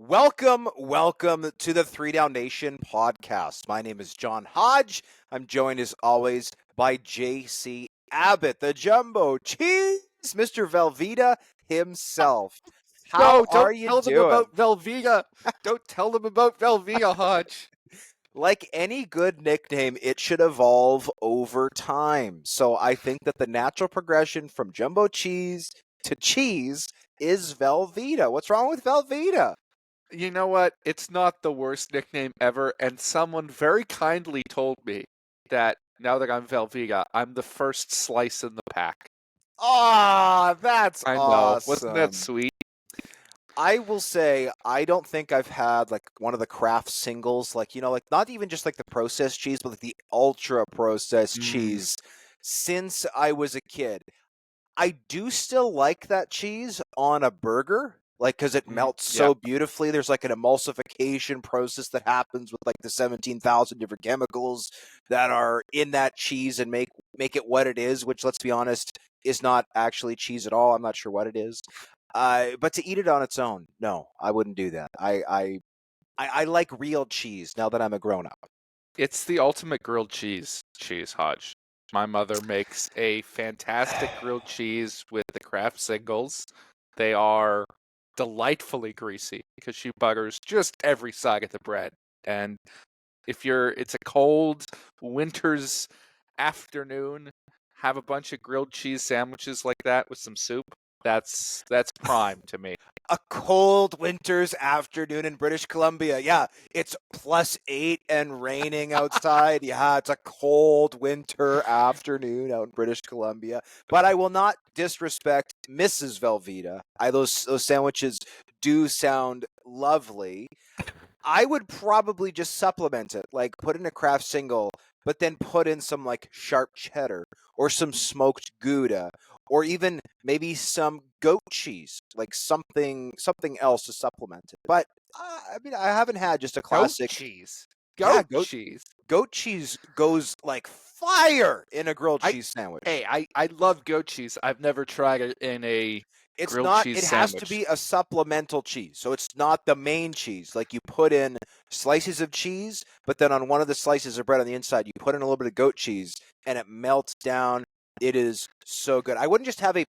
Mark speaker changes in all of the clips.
Speaker 1: Welcome to the 3DownNation podcast. My name is John Hodge. I'm joined as always by JC Abbott, the Jumbo Cheese, Mr. Velveeta himself. How
Speaker 2: No,
Speaker 1: are
Speaker 2: don't
Speaker 1: you
Speaker 2: tell them
Speaker 1: doing?
Speaker 2: about Velveeta. Don't tell them about Velveeta, Hodge.
Speaker 1: Like any good nickname, it should evolve over time. So I think that the natural progression from Jumbo Cheese to Cheese is Velveeta. What's wrong with Velveeta?
Speaker 2: You know what? It's not the worst nickname ever, and someone very kindly told me that now that I'm Velveeta, I'm the first slice in the pack.
Speaker 1: Ah, that's
Speaker 2: I know. Wasn't that
Speaker 1: awesome.
Speaker 2: sweet?
Speaker 1: I will say I don't think I've had like one of the craft singles, like like not even just like the processed cheese, but like the ultra processed cheese since I was a kid. I do still like that cheese on a burger, like because it melts
Speaker 2: Yeah.
Speaker 1: so beautifully. There's like an emulsification process that happens with like the 17,000 different chemicals that are in that cheese and make it what it is, which let's be honest is not actually cheese at all. I'm not sure what it is. But to eat it on its own, no, I wouldn't do that. I like real cheese now that I'm a grown up.
Speaker 2: It's the ultimate grilled cheese, Hodge. My mother makes a fantastic grilled cheese with the craft singles. They are delightfully greasy because she butters just every side of the bread. And it's a cold winter's afternoon, have a bunch of grilled cheese sandwiches like that with some soup. That's prime to me.
Speaker 1: A cold winter's afternoon in British Columbia. Yeah, it's +8 and raining outside. Yeah, it's a cold winter afternoon out in British Columbia. But I will not disrespect Mrs. Velveeta. Those sandwiches do sound lovely. I would probably just supplement it, like put in a craft single, but then put in some like sharp cheddar or some smoked Gouda or even maybe some goat cheese, like something else to supplement it. But I mean, I haven't had just a classic.
Speaker 2: Cheese.
Speaker 1: Yeah,
Speaker 2: Goat cheese.
Speaker 1: goat cheese goes like fire in a grilled
Speaker 2: I
Speaker 1: cheese sandwich.
Speaker 2: Hey, I love goat cheese. I've never tried it in a
Speaker 1: It's
Speaker 2: grilled
Speaker 1: not,
Speaker 2: cheese
Speaker 1: it has to
Speaker 2: sandwich.
Speaker 1: be a supplemental cheese. So it's not the main cheese. Like you put in slices of cheese, but then on one of the slices of bread on the inside, you put in a little bit of goat cheese and it melts down. It is so good. I wouldn't just have a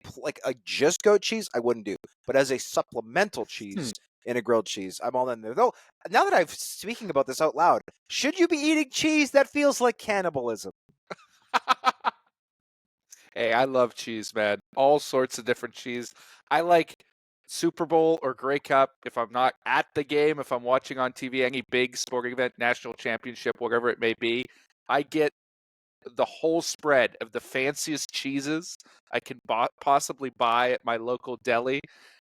Speaker 1: just goat cheese. I wouldn't do, but as a supplemental cheese in a grilled cheese, I'm all in there. Though now that I'm speaking about this out loud, should you be eating cheese that feels like cannibalism?
Speaker 2: Hey, I love cheese, man. All sorts of different cheese. I like Super Bowl or Grey Cup if I'm not at the game, if I'm watching on TV, any big sporting event, national championship, whatever it may be. I get the whole spread of the fanciest cheeses I can possibly buy at my local deli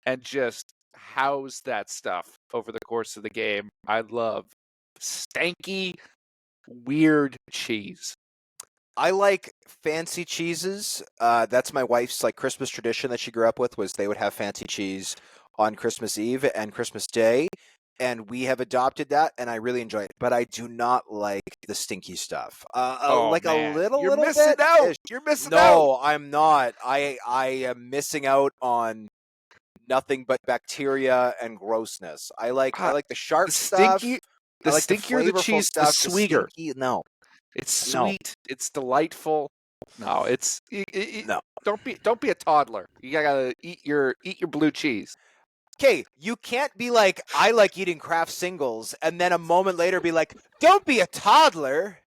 Speaker 2: and just house that stuff over the course of the game. I love stanky, weird cheese.
Speaker 1: I like fancy cheeses. That's my wife's like Christmas tradition that she grew up with, was they would have fancy cheese on Christmas Eve and Christmas Day, and we have adopted that, and I really enjoy it. But I do not like the stinky stuff.
Speaker 2: Oh
Speaker 1: Like a
Speaker 2: man, you're
Speaker 1: little
Speaker 2: missing
Speaker 1: bit.
Speaker 2: out. You're missing out.
Speaker 1: No, I'm not. I am missing out on nothing but bacteria and grossness. I like the sharp
Speaker 2: The
Speaker 1: stuff.
Speaker 2: stinky,
Speaker 1: I
Speaker 2: the
Speaker 1: like the
Speaker 2: stinkier the
Speaker 1: flavorful
Speaker 2: cheese, the
Speaker 1: stuff.
Speaker 2: sweeter.
Speaker 1: The stinky, no.
Speaker 2: It's
Speaker 1: No.
Speaker 2: sweet. It's delightful. No,
Speaker 1: No.
Speaker 2: Don't be a toddler. You gotta eat your blue cheese.
Speaker 1: Okay, you can't be like, I like eating craft singles, and then a moment later be like, don't be a toddler.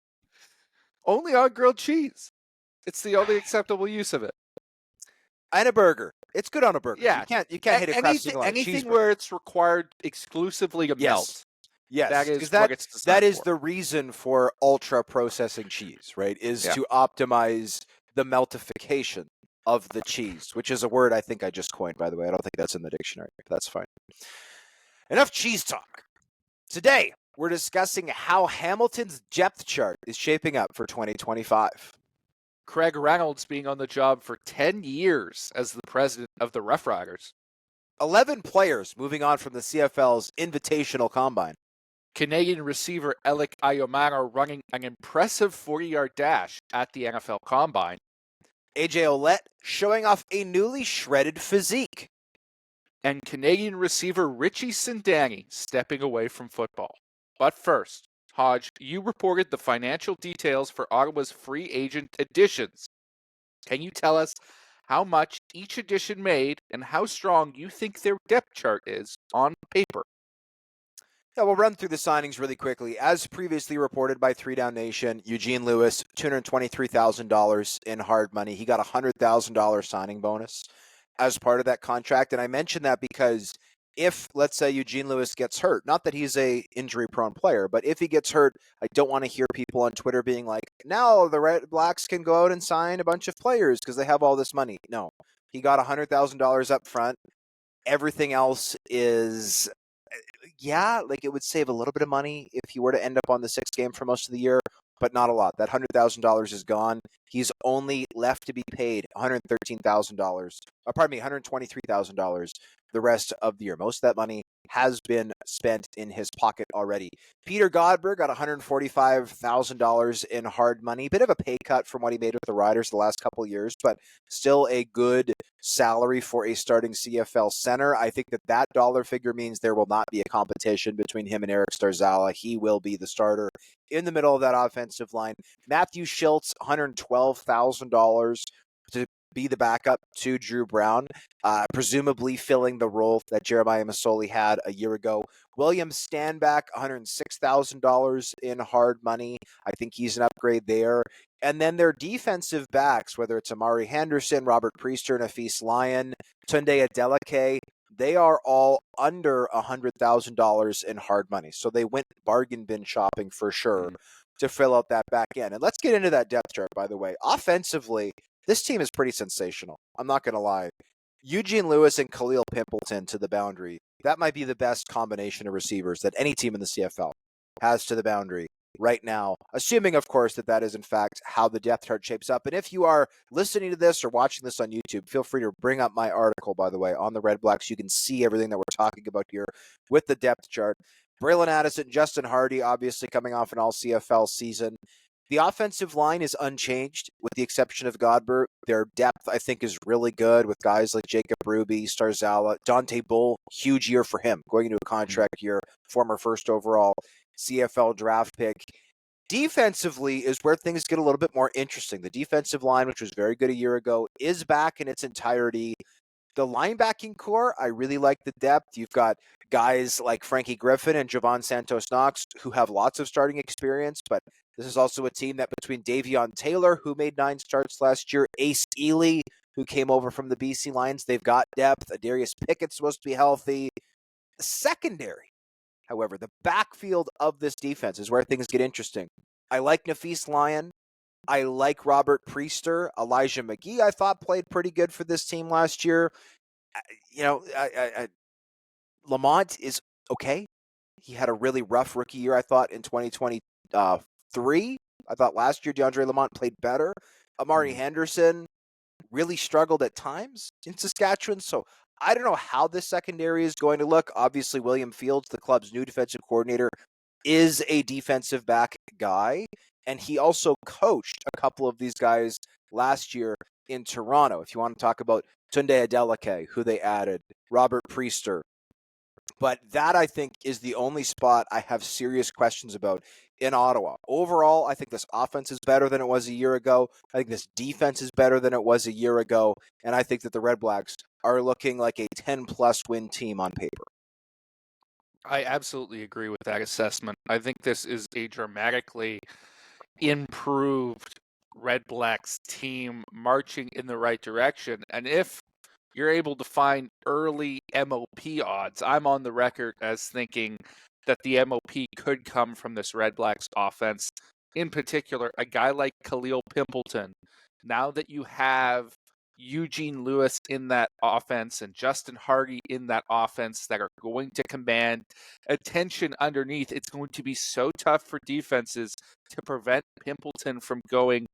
Speaker 2: Only on grilled cheese. It's the only acceptable use of it.
Speaker 1: And a burger. It's good on a burger.
Speaker 2: Yeah.
Speaker 1: You can't hit a craft single on a
Speaker 2: Anything
Speaker 1: cheeseburger.
Speaker 2: where it's required exclusively to melt.
Speaker 1: Yes,
Speaker 2: That is
Speaker 1: because
Speaker 2: what it's designed
Speaker 1: that is
Speaker 2: for.
Speaker 1: the reason for ultra processing cheese, right? Is
Speaker 2: Yeah.
Speaker 1: to optimize the meltification of the cheese, which is a word I think I just coined, by the way. I don't think that's in the dictionary, but that's fine. Enough cheese talk. Today, we're discussing how Hamilton's depth chart is shaping up for 2025.
Speaker 2: Craig Reynolds being on the job for 10 years as the president of the Roughriders.
Speaker 1: 11 players moving on from the CFL's Invitational Combine.
Speaker 2: Canadian receiver Elic Ayomanor running an impressive 40-yard dash at the NFL Combine.
Speaker 1: AJ Ouellette showing off a newly shredded physique.
Speaker 2: and Canadian receiver Richie Sindani stepping away from football. But first, Hodge, you reported the financial details for Ottawa's free agent additions. Can you tell us how much each addition made and how strong you think their depth chart is on paper?
Speaker 1: Yeah, we'll run through the signings really quickly. As previously reported by 3DownNation, Eugene Lewis, $223,000 in hard money. He got a $100,000 signing bonus as part of that contract. And I mention that because if, let's say, Eugene Lewis gets hurt, not that he's a injury-prone player, but if he gets hurt, I don't want to hear people on Twitter being like, now the Redblacks can go out and sign a bunch of players because they have all this money. No, he got $100,000 up front. Everything else is, yeah, like it would save a little bit of money if he were to end up on the 6th game for most of the year, but not a lot. That $100,000 is gone. He's only left to be paid $113,000, pardon me, $123,000 the rest of the year. Most of that money has been spent in his pocket already. Peter Godberg got $145,000 in hard money. Bit of a pay cut from what he made with the Riders the last couple of years, but still a good salary for a starting CFL center. I think that dollar figure means there will not be a competition between him and Eric Starzala. He will be the starter in the middle of that offensive line. Matthew Schultz, $112,000 to be the backup to Drew Brown, presumably filling the role that Jeremiah Masoli had a year ago. William Stanback, $106,000 in hard money. I think he's an upgrade there. And then their defensive backs, whether it's Amari Henderson, Robert Priester, Nafis Lyon, Tunde Adeleke, they are all under $100,000 in hard money. So they went bargain bin shopping for sure to fill out that back end. And let's get into that depth chart, by the way. Offensively, this team is pretty sensational. I'm not going to lie. Eugene Lewis and Khalil Pimpleton to the boundary. That might be the best combination of receivers that any team in the CFL has to the boundary right now, assuming, of course, that is, in fact, how the depth chart shapes up. And if you are listening to this or watching this on YouTube, feel free to bring up my article, by the way, on the Redblacks. You can see everything that we're talking about here with the depth chart. Braylon Addison, Justin Hardy, obviously coming off an all-CFL season. The offensive line is unchanged, with the exception of Godber. Their depth, I think, is really good with guys like Jacob Ruby, Starzala, Dante Bull. Huge year for him, going into a contract year, former first overall CFL draft pick. Defensively is where things get a little bit more interesting. The defensive line, which was very good a year ago, is back in its entirety. The linebacking core, I really like the depth. You've got guys like Frankie Griffin and Javon Santos-Knox who have lots of starting experience, but this is also a team that between Davion Taylor, who made 9 starts last year, Ace Ely, who came over from the BC Lions, they've got depth. Adarius Pickett's supposed to be healthy. The secondary, however, the backfield of this defense is where things get interesting. I like Nafis Lyon. I like Robert Priester. Elijah McGee, I thought, played pretty good for this team last year. Lamont is okay. He had a really rough rookie year, I thought, in 2023. I thought last year DeAndre Lamont played better. Amari Henderson really struggled at times in Saskatchewan, so I don't know how this secondary is going to look. Obviously, William Fields, the club's new defensive coordinator, is a defensive back guy, and he also coached a couple of these guys last year in Toronto. If you want to talk about Tunde Adeleke, who they added, Robert Priester. But that, I think, is the only spot I have serious questions about in Ottawa. Overall, I think this offense is better than it was a year ago. I think this defense is better than it was a year ago. And I think that the Redblacks are looking like a 10-plus win team on paper.
Speaker 2: I absolutely agree with that assessment. I think this is a dramatically improved Redblacks team marching in the right direction. And if you're able to find early MOP odds, I'm on the record as thinking that the MOP could come from this Redblacks offense. In particular, a guy like Khalil Pimpleton. Now that you have Eugene Lewis in that offense and Justin Hardy in that offense that are going to command attention underneath, it's going to be so tough for defenses to prevent Pimpleton from going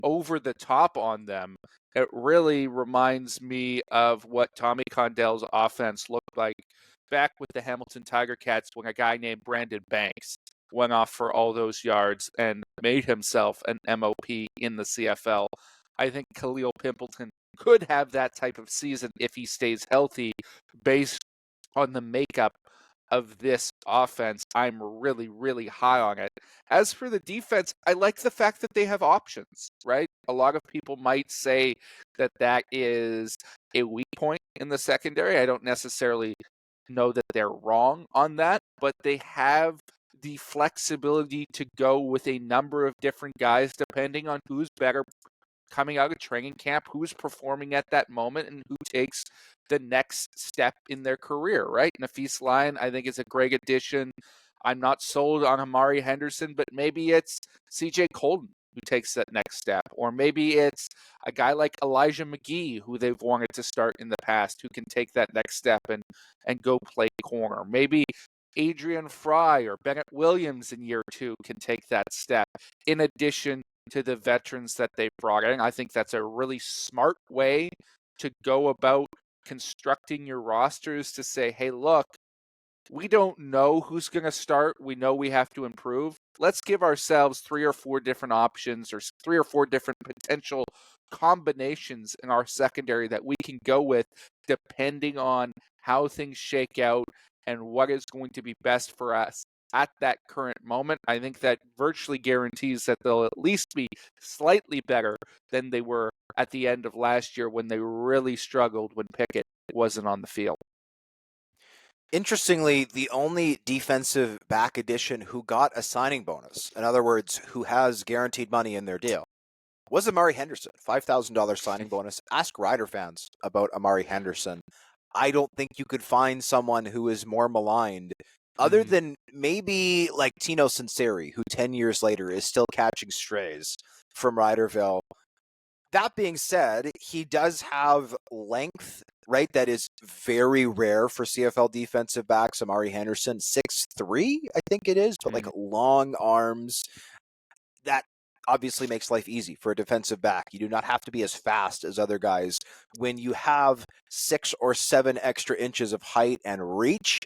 Speaker 2: over the top on them. It really reminds me of what Tommy Condell's offense looked like back with the Hamilton Tiger Cats when a guy named Brandon Banks went off for all those yards and made himself an MOP in the CFL. I think Khalil Pimpleton could have that type of season if he stays healthy based on the makeup of this offense. I'm really, really high on it. As for the defense, I like the fact that they have options, right? A lot of people might say that that is a weak point in the secondary. I don't necessarily know that they're wrong on that, but they have the flexibility to go with a number of different guys depending on who's better coming out of training camp, who's performing at that moment, and who takes the next step in their career, right? Nafis Lyon, I think, is a great addition. I'm not sold on Amari Henderson, but maybe it's CJ Colton who takes that next step. Or maybe it's a guy like Elijah McGee, who they've wanted to start in the past, who can take that next step and go play corner. Maybe Adrian Fry or Bennett Williams in year 2 can take that step, in addition to the veterans that they brought in. I think that's a really smart way to go about constructing your rosters, to say, hey, look, we don't know who's going to start. We know we have to improve. Let's give ourselves 3 or 4 different options, or 3 or 4 different potential combinations in our secondary that we can go with depending on how things shake out and what is going to be best for us at that current moment. I think that virtually guarantees that they'll at least be slightly better than they were at the end of last year, when they really struggled when Pickett wasn't on the field.
Speaker 1: Interestingly, the only defensive back addition who got a signing bonus, in other words, who has guaranteed money in their deal, was Amari Henderson. $5,000 signing bonus. Ask Rider fans about Amari Henderson. I don't think you could find someone who is more maligned, other than maybe like Tino Sinceri, who 10 years later is still catching strays from Riderville. That being said, he does have length, right? That is very rare for CFL defensive backs. Amari Henderson, 6'3", I think it is, but like long arms. That obviously makes life easy for a defensive back. You do not have to be as fast as other guys when you have 6 or 7 extra inches of height and reach.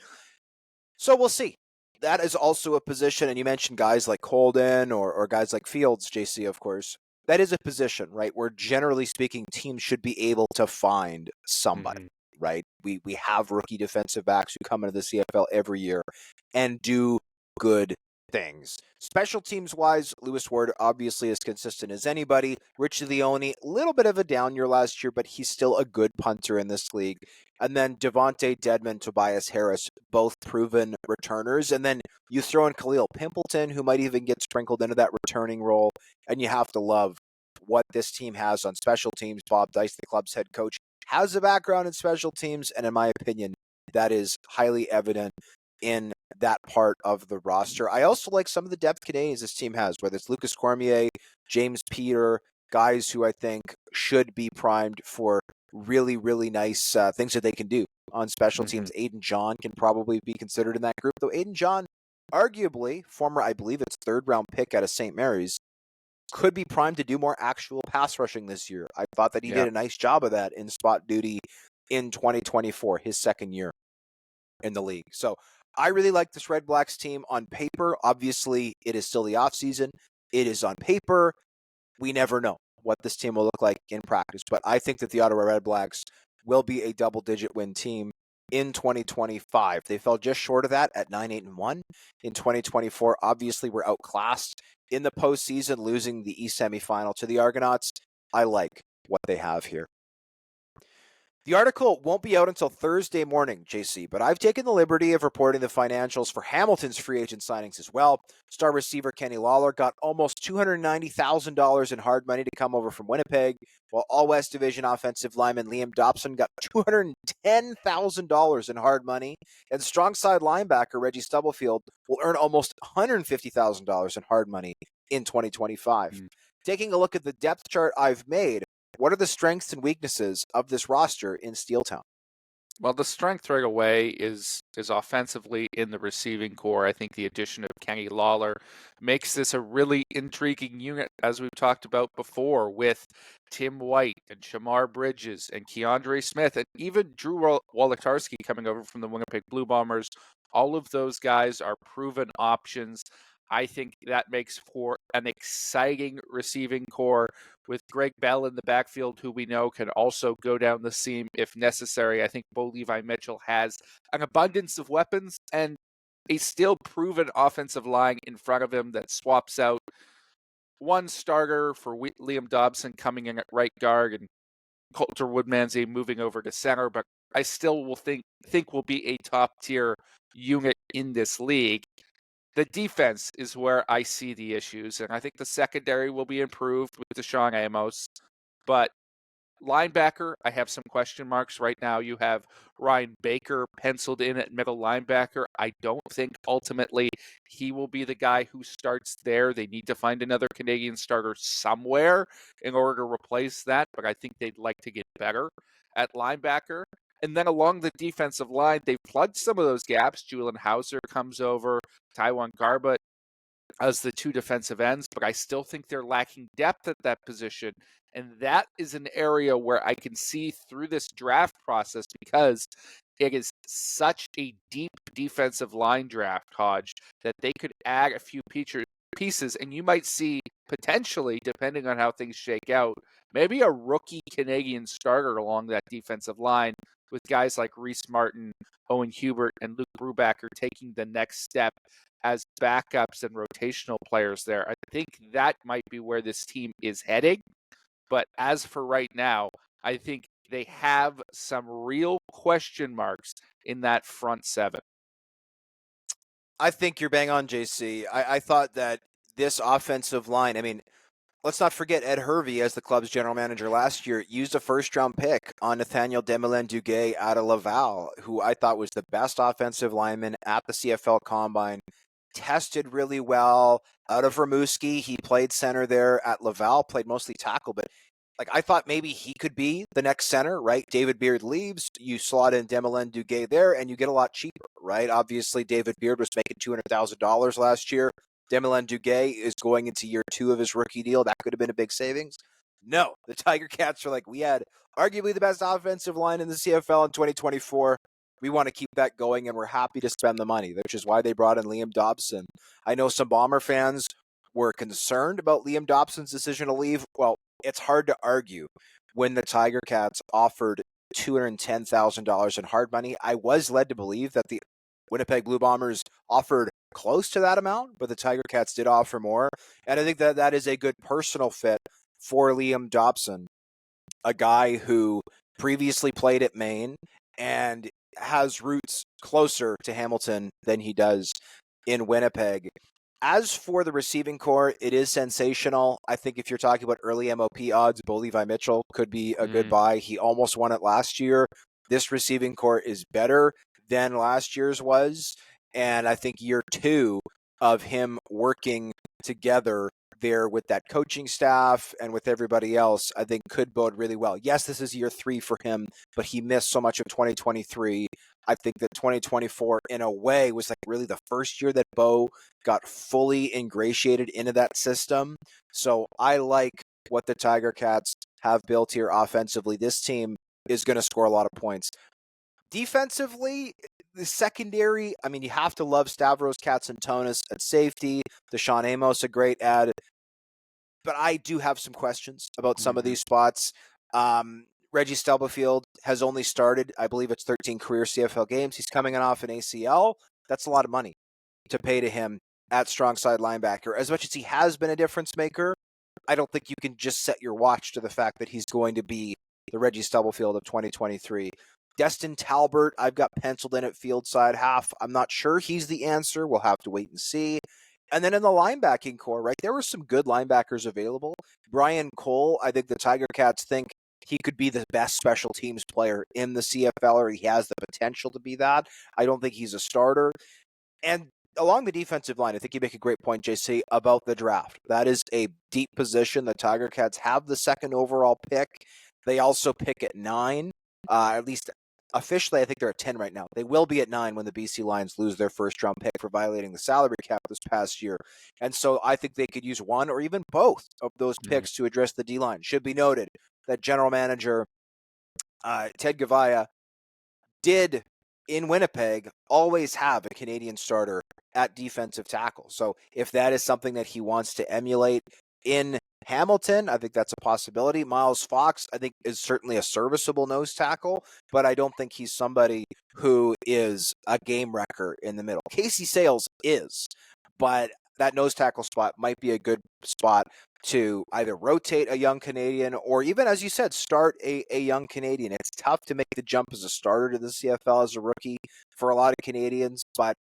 Speaker 1: So we'll see. That is also a position, and you mentioned guys like Colden or guys like Fields, JC, of course. That is a position, right, where generally speaking, teams should be able to find somebody, right? We have rookie defensive backs who come into the CFL every year and do good things. Special teams wise, Lewis Ward obviously as consistent as anybody. Richie Leone, a little bit of a down year last year, but he's still a good punter in this league. And then Devontae Dedman, Tobias Harris, both proven returners. And then you throw in Khalil Pimpleton, who might even get sprinkled into that returning role. And you have to love what this team has on special teams. Bob Dice, the club's head coach, has a background in special teams. And in my opinion, that is highly evident in that part of the roster. I also like some of the depth Canadians this team has, whether it's Lucas Cormier, James Peter, guys who I think should be primed for really, really nice things that they can do on special teams. Aiden John can probably be considered in that group, though Aiden John, arguably, former, I believe it's 3rd-round pick out of St. Mary's, could be primed to do more actual pass rushing this year. I thought that he did a nice job of that in spot duty in 2024, his second year in the league. So I really like this Redblacks team on paper. Obviously, it is still the offseason. It is on paper. We never know what this team will look like in practice. But I think that the Ottawa Redblacks will be a double-digit win team in 2025. They fell just short of that at 9-8-1 in 2024. Obviously, we're outclassed in the postseason, losing the East semifinal to the Argonauts. I like what they have here. The article won't be out until Thursday morning, JC, but I've taken the liberty of reporting the financials for Hamilton's free agent signings as well. Star receiver Kenny Lawler got almost $290,000 in hard money to come over from Winnipeg, while All-West Division offensive lineman Liam Dobson got $210,000 in hard money, and strong side linebacker Reggie Stubblefield will earn almost $150,000 in hard money in 2025. Taking a look at the depth chart I've made, what are the strengths and weaknesses of this roster in Steeltown?
Speaker 2: Well, the strength right away is offensively in the receiving core. I think the addition of Kenny Lawler makes this a really intriguing unit, as we've talked about before, with Tim White and Shamar Bridges and Keandre Smith and even Drew Wolotarski coming over from the Winnipeg Blue Bombers. All of those guys are proven options. I think that makes for an exciting receiving core with Greg Bell in the backfield, who we know can also go down the seam if necessary. I think Bo Levi Mitchell has an abundance of weapons and a still proven offensive line in front of him that swaps out one starter for Liam Dobson coming in at right guard and Coulter Woodmansey moving over to center, but I still will think will be a top tier unit in this league. The defense is where I see the issues, and I think the secondary will be improved with Deshaun Amos, but linebacker, I have some question marks right now. You have Ryan Baker penciled in at middle linebacker. I don't think ultimately he will be the guy who starts there. They need to find another Canadian starter somewhere in order to replace that, but I think they'd like to get better at linebacker. And then along the defensive line, they've plugged some of those gaps. Julian Hauser comes over, Taiwan Garbutt as the two defensive ends, but I still think they're lacking depth at that position. And that is an area where I can see through this draft process, because it is such a deep defensive line draft, Hodge, that they could add a few pieces, and you might see potentially, depending on how things shake out, maybe a rookie Canadian starter along that defensive line with guys like Reese Martin, Owen Hubert, and Luke Brubaker taking the next step as backups and rotational players there. I think that might be where this team is heading. But as for right now, I think they have some real question marks in that front seven.
Speaker 1: I think you're bang on, JC. I thought that this offensive line, I mean, let's not forget Ed Hervey, as the club's general manager last year, used a first-round pick on Nathaniel Desmoulins-Duguay out of Laval, who I thought was the best offensive lineman at the CFL Combine. Tested really well. Out of Rimouski, he played center there at Laval, played mostly tackle, but like I thought maybe he could be the next center, right? David Beard leaves, you slot in Desmoulins-Duguay there, and you get a lot cheaper, right? Obviously, David Beard was making $200,000 last year. Desmoulins-Duguay is going into year 2 of his rookie deal. That could have been a big savings. No, the Tiger Cats are like, we had arguably the best offensive line in the CFL in 2024. We want to keep that going, and we're happy to spend the money, which is why they brought in Liam Dobson. I know some Bomber fans were concerned about Liam Dobson's decision to leave. Well, it's hard to argue when the Tiger Cats offered $210,000 in hard money. I was led to believe that the Winnipeg Blue Bombers offered close to that amount, but the Tiger Cats did offer more. And I think that that is a good personal fit for Liam Dobson, a guy who previously played at Maine and has roots closer to Hamilton than he does in Winnipeg. As for the receiving core, it is sensational. I think if you're talking about early MOP odds, Bo Levi Mitchell could be a good buy. He almost won it last year. This receiving core is better than last year's was. And I think year 2 of him working together there with that coaching staff and with everybody else, I think could bode really well. Yes, this is year 3 for him, but he missed so much of 2023. I think that 2024, in a way, was like really the first year that Bo got fully ingratiated into that system. So I like what the Tiger Cats have built here offensively. This team is going to score a lot of points. Defensively, the secondary, I mean, you have to love Stavros Katsantonis at safety. Deshaun Amos, a great add. But I do have some questions about some of these spots. Reggie Stubblefield has only started, I believe it's 13 career CFL games. He's coming off an ACL. That's a lot of money to pay to him at strong side linebacker. As much as he has been a difference maker, I don't think you can just set your watch to the fact that he's going to be the Reggie Stubblefield of 2023. Destin Talbert, I've got penciled in at field side half. I'm not sure he's the answer. We'll have to wait and see. And then in the linebacking core, right, there were some good linebackers available. Brian Cole, I think the Tiger Cats think he could be the best special teams player in the CFL, or he has the potential to be that. I don't think he's a starter. And along the defensive line, I think you make a great point, JC, about the draft. That is a deep position. The Tiger Cats have the second overall pick. They also pick at 9, at least officially, I think they're at 10 right now. They will be at 9 when the BC Lions lose their first-round pick for violating the salary cap this past year. And so I think they could use one or even both of those picks to address the D-line. Should be noted that general manager Ted Gavaya did, in Winnipeg, always have a Canadian starter at defensive tackle. So if that is something that he wants to emulate in Hamilton, I think that's a possibility. Miles Fox, I think, is certainly a serviceable nose tackle, but I don't think he's somebody who is a game wrecker in the middle. Casey Sales is, but that nose tackle spot might be a good spot to either rotate a young Canadian or even, as you said, start a young Canadian. It's tough to make the jump as a starter to the CFL as a rookie for a lot of Canadians, but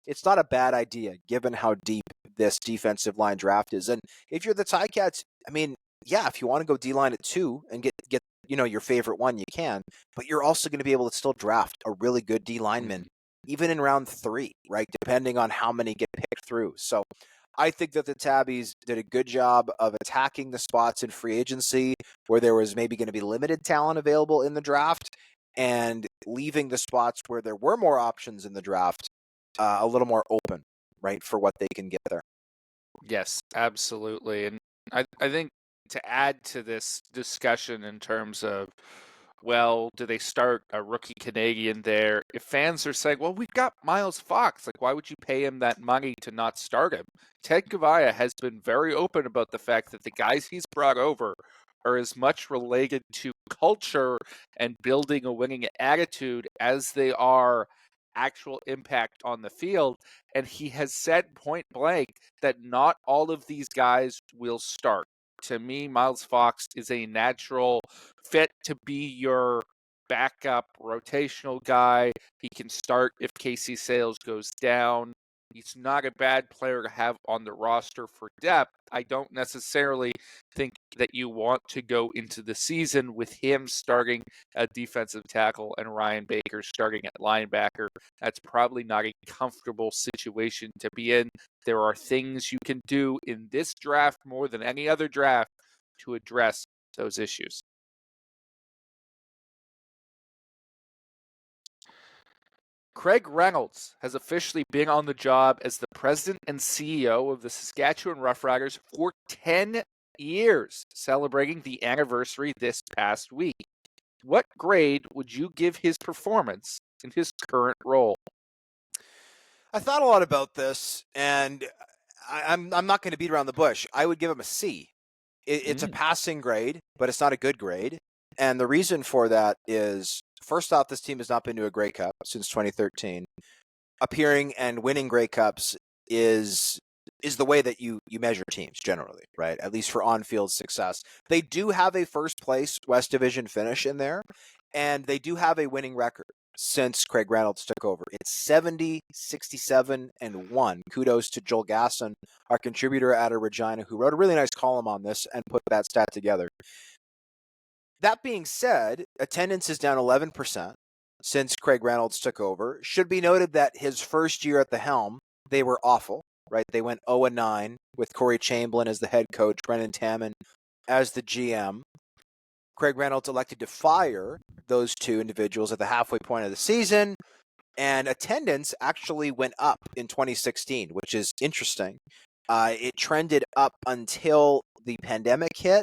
Speaker 1: it's not a bad idea given how deep this defensive line draft is. And if you're the Ticats, I mean, yeah, if you want to go D-line at 2 and get your favorite one, you can, but you're also going to be able to still draft a really good D lineman even in round 3, right? Depending on how many get picked through. So I think that the Tabbies did a good job of attacking the spots in free agency where there was maybe going to be limited talent available in the draft and leaving the spots where there were more options in the draft a little more open, right, for what they can get there.
Speaker 2: Yes, absolutely. And I think to add to this discussion in terms of, well, do they start a rookie Canadian there? If fans are saying, well, we've got Miles Fox, like, why would you pay him that money to not start him? Ted Gavaya has been very open about the fact that the guys he's brought over are as much related to culture and building a winning attitude as they are actual impact on the field. And he has said point blank that not all of these guys will start. To me, Miles Fox is a natural fit to be your backup rotational guy. He can start if Casey Sales goes down. He's not a bad player to have on the roster for depth. I don't necessarily think that you want to go into the season with him starting at defensive tackle and Ryan Baker starting at linebacker. That's probably not a comfortable situation to be in. There are things you can do in this draft more than any other draft to address those issues. Craig Reynolds has officially been on the job as the president and CEO of the Saskatchewan Roughriders for 10 years, celebrating the anniversary this past week. What grade would you give his performance in his current role?
Speaker 1: I thought a lot about this, and I'm not going to beat around the bush. I would give him a C. It's a passing grade, but it's not a good grade. And the reason for that is, first off, this team has not been to a Grey Cup since 2013. Appearing and winning Grey Cups is the way that you measure teams generally, right? At least for on-field success. They do have a first place West Division finish in there, and they do have a winning record since Craig Reynolds took over. It's 70, 67, and 1. Kudos to Joel Gasson, our contributor out of Regina, who wrote a really nice column on this and put that stat together. That being said, attendance is down 11% since Craig Reynolds took over. Should be noted that his first year at the helm, they were awful, right? They went 0-9 with Corey Chamberlain as the head coach, Brendan Taman as the GM. Craig Reynolds elected to fire those two individuals at the halfway point of the season, and attendance actually went up in 2016, which is interesting. It trended up until the pandemic hit.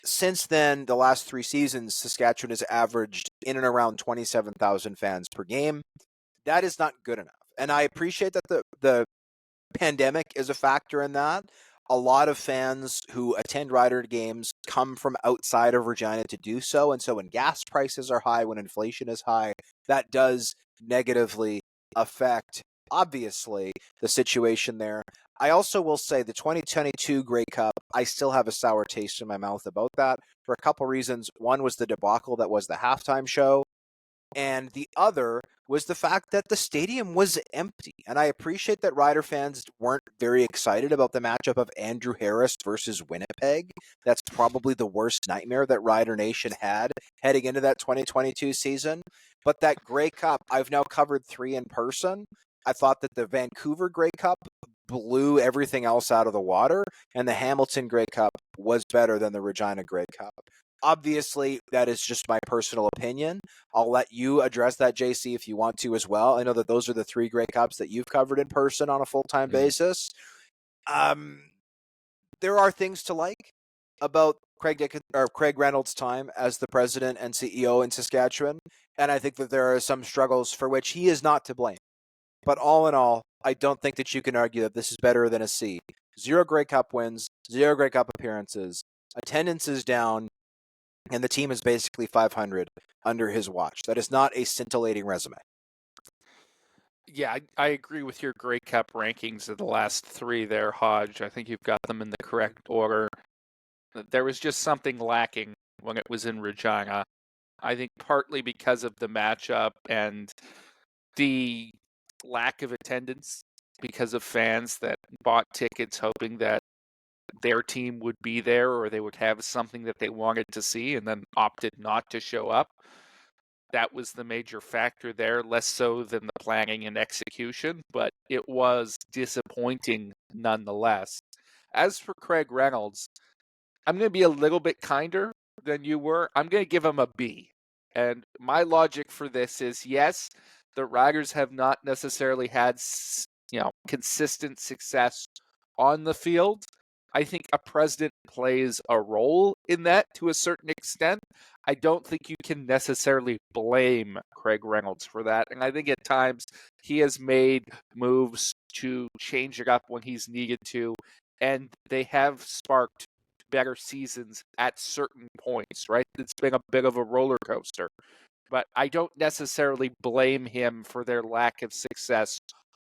Speaker 1: Since then, the last 3 seasons, Saskatchewan has averaged in and around 27,000 fans per game. That is not good enough. And I appreciate that the pandemic is a factor in that. A lot of fans who attend Rider games come from outside of Regina to do so. And so when gas prices are high, when inflation is high, that does negatively affect, obviously, the situation there. I also will say the 2022 Grey Cup, I still have a sour taste in my mouth about that for a couple reasons. One was the debacle that was the halftime show. And the other was the fact that the stadium was empty. And I appreciate that Rider fans weren't very excited about the matchup of Andrew Harris versus Winnipeg. That's probably the worst nightmare that Rider Nation had heading into that 2022 season. But that Grey Cup, I've now covered 3 in person. I thought that the Vancouver Grey Cup blew everything else out of the water, and the Hamilton Grey Cup was better than the Regina Grey Cup. Obviously, that is just my personal opinion. I'll let you address that, JC, if you want to as well. I know that those are the 3 Grey Cups that you've covered in person on a full-time basis. There are things to like about Craig Reynolds' time as the president and CEO in Saskatchewan, and I think that there are some struggles for which he is not to blame. But all in all, I don't think that you can argue that this is better than a C. 0 Grey Cup wins, 0 Grey Cup appearances, attendance is down, and the team is basically 500 under his watch. That is not a scintillating resume.
Speaker 2: Yeah, I agree with your Grey Cup rankings of the last 3 there, Hodge. I think you've got them in the correct order. There was just something lacking when it was in Regina. I think partly because of the matchup and the lack of attendance because of fans that bought tickets hoping that their team would be there or they would have something that they wanted to see and then opted not to show up. That was the major factor there, less so than the planning and execution, but it was disappointing nonetheless. As for Craig Reynolds, I'm going to be a little bit kinder than you were. I'm going to give him a B. And my logic for this is, yes, the Riders have not necessarily had, consistent success on the field. I think a president plays a role in that to a certain extent. I don't think you can necessarily blame Craig Reynolds for that. And I think at times he has made moves to change it up when he's needed to. And they have sparked better seasons at certain points, right? It's been a bit of a roller coaster. But I don't necessarily blame him for their lack of success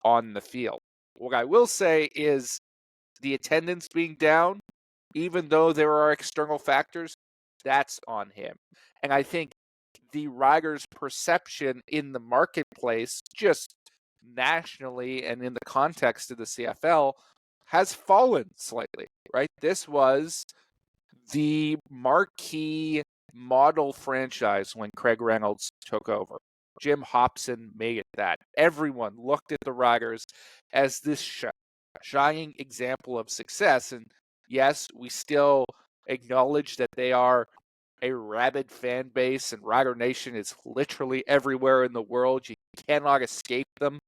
Speaker 2: on the field. What I will say is the attendance being down, even though there are external factors, that's on him. And I think the Riders' perception in the marketplace, just nationally and in the context of the CFL, has fallen slightly, right? This was the marquee model franchise when Craig Reynolds took over. Jim Hopson made it that. Everyone looked at the Riders as this shining example of success. And yes, we still acknowledge that they are a rabid fan base, and Rider Nation is literally everywhere in the world. You cannot escape them.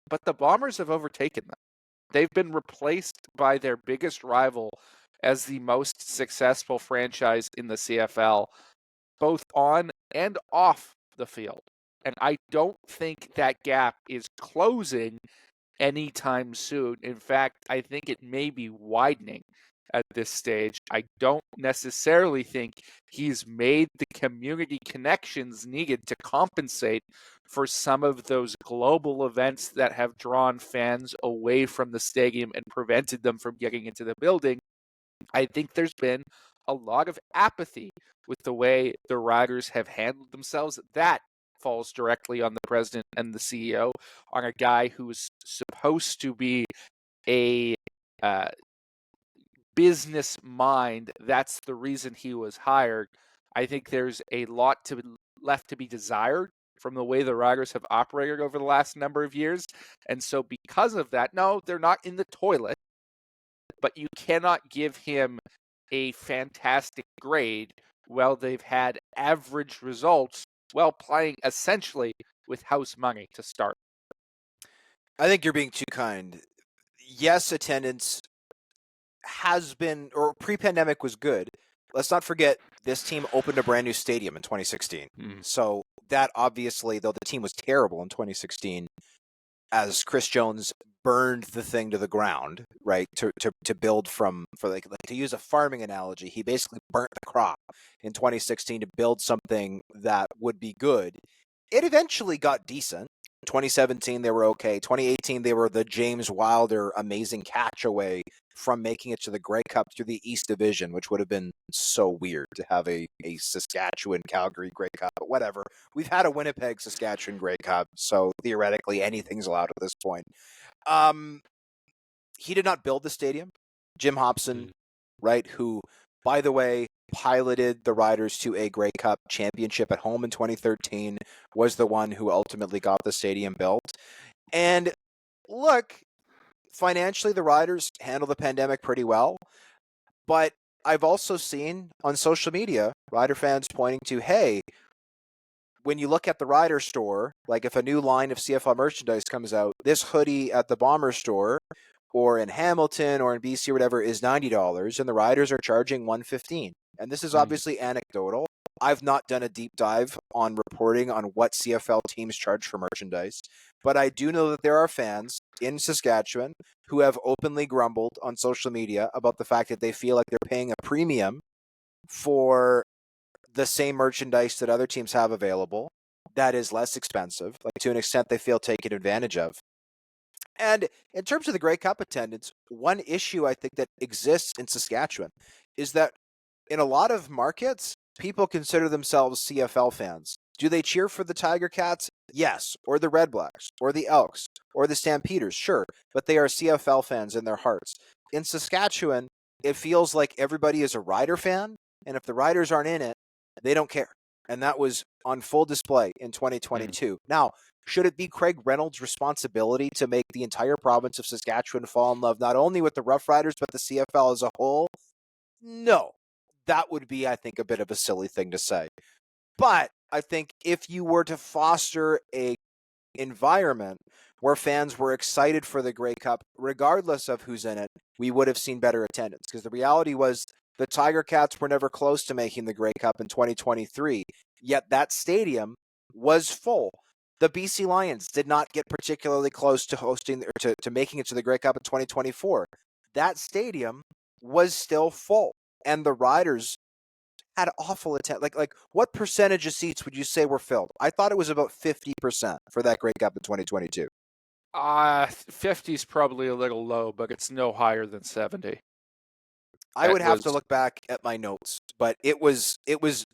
Speaker 2: But the Bombers have overtaken them. They've been replaced by their biggest rival as the most successful franchise in the CFL, both on and off the field. And I don't think that gap is closing anytime soon. In fact, I think it may be widening at this stage. I don't necessarily think he's made the community connections needed to compensate for some of those global events that have drawn fans away from the stadium and prevented them from getting into the building. I think there's been a lot of apathy with the way the Riders have handled themselves. That falls directly on the president and the CEO, on a guy who's supposed to be a business mind. That's the reason he was hired. I think there's a lot left to be desired from the way the Riders have operated over the last number of years. And so because of that, no, they're not in the toilet, but you cannot give him a fantastic grade while they've had average results while playing essentially with house money to start.
Speaker 1: I think you're being too kind. Yes, attendance has been, or pre-pandemic was good. Let's not forget this team opened a brand new stadium in 2016. So that obviously, though the team was terrible in 2016, as Chris Jones burned the thing to the ground, right? To build from, for to use a farming analogy, he basically burnt the crop in 2016 to build something that would be good. It eventually got decent. 2017 they were okay. 2018 they were the James Wilder amazing catch away from making it to the Grey Cup through the East Division, which would have been so weird to have a Saskatchewan Calgary Grey Cup. But whatever. We've had a Winnipeg Saskatchewan Grey Cup, so theoretically anything's allowed at this point. He did not build the stadium. Jim Hopson, right, who, by the way, piloted the Riders to a Grey Cup championship at home in 2013, was the one who ultimately got the stadium built. And look, financially, the Riders handle the pandemic pretty well. But I've also seen on social media, Rider fans pointing to, hey, when you look at the Rider store, like if a new line of CFL merchandise comes out, this hoodie at the Bomber store or in Hamilton or in BC or whatever is $90, and the Riders are charging $115. And this is obviously anecdotal, I've not done a deep dive on reporting on what CFL teams charge for merchandise, but I do know that there are fans in Saskatchewan who have openly grumbled on social media about the fact that they feel like they're paying a premium for the same merchandise that other teams have available that is less expensive, like to an extent they feel taken advantage of. And in terms of the Grey Cup attendance, one issue I think that exists in Saskatchewan is that in a lot of markets, people consider themselves CFL fans. Do they cheer for the Tiger Cats? Yes. Or the Redblacks, or the Elks, or the Stampeders? Sure. But they are CFL fans in their hearts. In Saskatchewan, it feels like everybody is a Rider fan, and if the Riders aren't in it, they don't care. And that was on full display in 2022. Now, should it be Craig Reynolds' responsibility to make the entire province of Saskatchewan fall in love not only with the Roughriders, but the CFL as a whole? No. That would be, I think, a bit of a silly thing to say. But I think if you were to foster a environment where fans were excited for the Grey Cup, regardless of who's in it, we would have seen better attendance. Because the reality was the Tiger Cats were never close to making the Grey Cup in 2023, yet that stadium was full. The BC Lions did not get particularly close to hosting or to making it to the Grey Cup in 2024. That stadium was still full, and the Riders had awful attendance. Like what percentage of seats would you say were filled? I thought it was about 50% for that Grey Cup in 2022.
Speaker 2: 50 is probably a little low, but it's no higher than 70.
Speaker 1: I would have to look back at my notes, but it was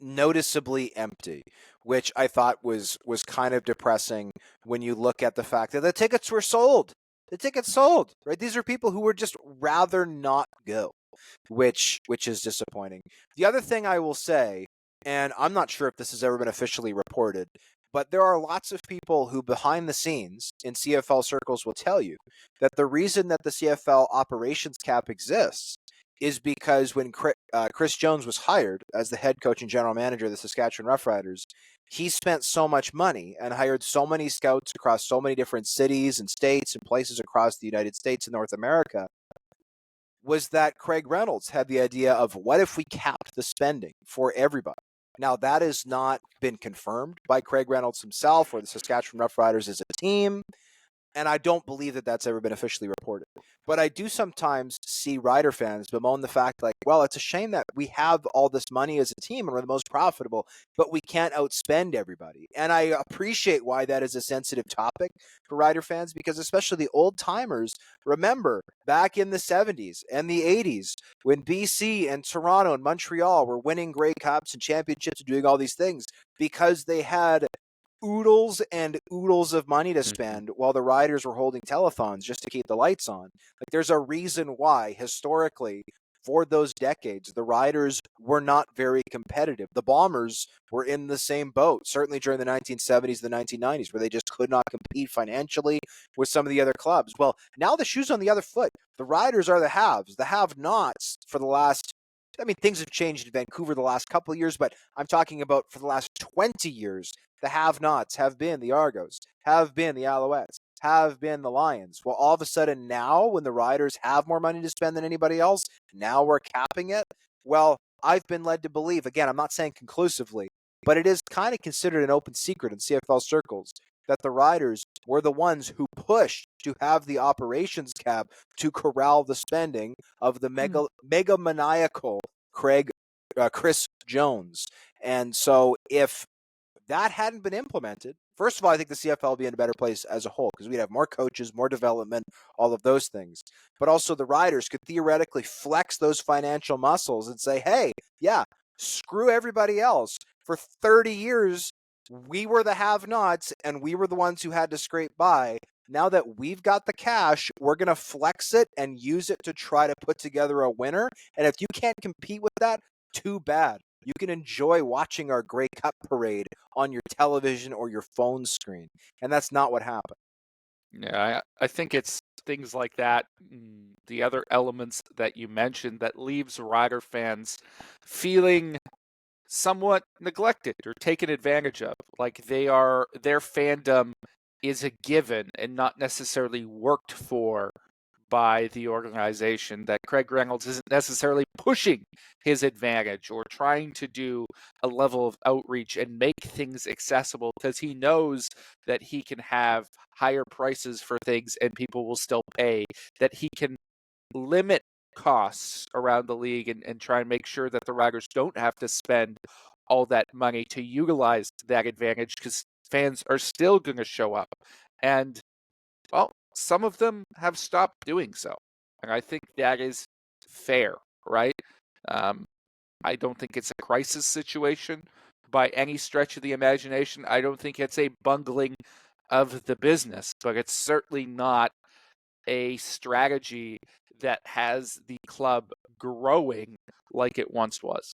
Speaker 1: noticeably empty, which I thought was kind of depressing when you look at the fact that the tickets were sold. The tickets sold, right? These are people who would just rather not go, which is disappointing. The other thing I will say, and I'm not sure if this has ever been officially reported, but there are lots of people who behind the scenes in CFL circles will tell you that the reason that the CFL operations cap exists is because when Chris Jones was hired as the head coach and general manager of the Saskatchewan Roughriders, he spent so much money and hired so many scouts across so many different cities and states and places across the United States and North America, was that Craig Reynolds had the idea of what if we capped the spending for everybody? Now, that has not been confirmed by Craig Reynolds himself or the Saskatchewan Roughriders as a team, and I don't believe that that's ever been officially reported. But I do sometimes see Rider fans bemoan the fact, like, well, it's a shame that we have all this money as a team and we're the most profitable, but we can't outspend everybody. And I appreciate why that is a sensitive topic for Rider fans, because especially the old timers remember back in the 70s and the 80s when BC and Toronto and Montreal were winning Grey Cups and championships and doing all these things because they had oodles and oodles of money to spend while the Riders were holding telethons just to keep the lights on. Like, there's a reason why, historically, for those decades, the Riders were not very competitive. The Bombers were in the same boat, certainly during the 1970s, the 1990s, where they just could not compete financially with some of the other clubs. Well, now the shoe's on the other foot. The Riders are the haves. The have-nots for the last, I mean, things have changed in Vancouver the last couple of years, but I'm talking about for the last 20 years, the have-nots have been the Argos, have been the Alouettes, have been the Lions. Well, all of a sudden now, when the Riders have more money to spend than anybody else, now we're capping it. Well, I've been led to believe, again, I'm not saying conclusively, but it is kind of considered an open secret in CFL circles that the Riders were the ones who pushed to have the operations cap to corral the spending of the megamaniacal Chris Jones. And so if that hadn't been implemented, first of all, I think the CFL would be in a better place as a whole because we'd have more coaches, more development, all of those things. But also the Riders could theoretically flex those financial muscles and say, hey, yeah, screw everybody else. For 30 years, we were the have-nots and we were the ones who had to scrape by. Now that we've got the cash, we're going to flex it and use it to try to put together a winner. And if you can't compete with that, too bad. You can enjoy watching our Grey Cup parade on your television or your phone screen. And that's not what happened.
Speaker 2: Yeah, I think it's things like that, the other elements that you mentioned that leaves Rider fans feeling somewhat neglected or taken advantage of. Like their fandom is a given and not necessarily worked for by the organization, that Craig Reynolds isn't necessarily pushing his advantage or trying to do a level of outreach and make things accessible, because he knows that he can have higher prices for things and people will still pay, that he can limit costs around the league and try and make sure that the Riders don't have to spend all that money to utilize that advantage, because fans are still going to show up. And, well, some of them have stopped doing so. And I think that is fair, right? I don't think it's a crisis situation by any stretch of the imagination. I don't think it's a bungling of the business, but it's certainly not a strategy that has the club growing like it once was.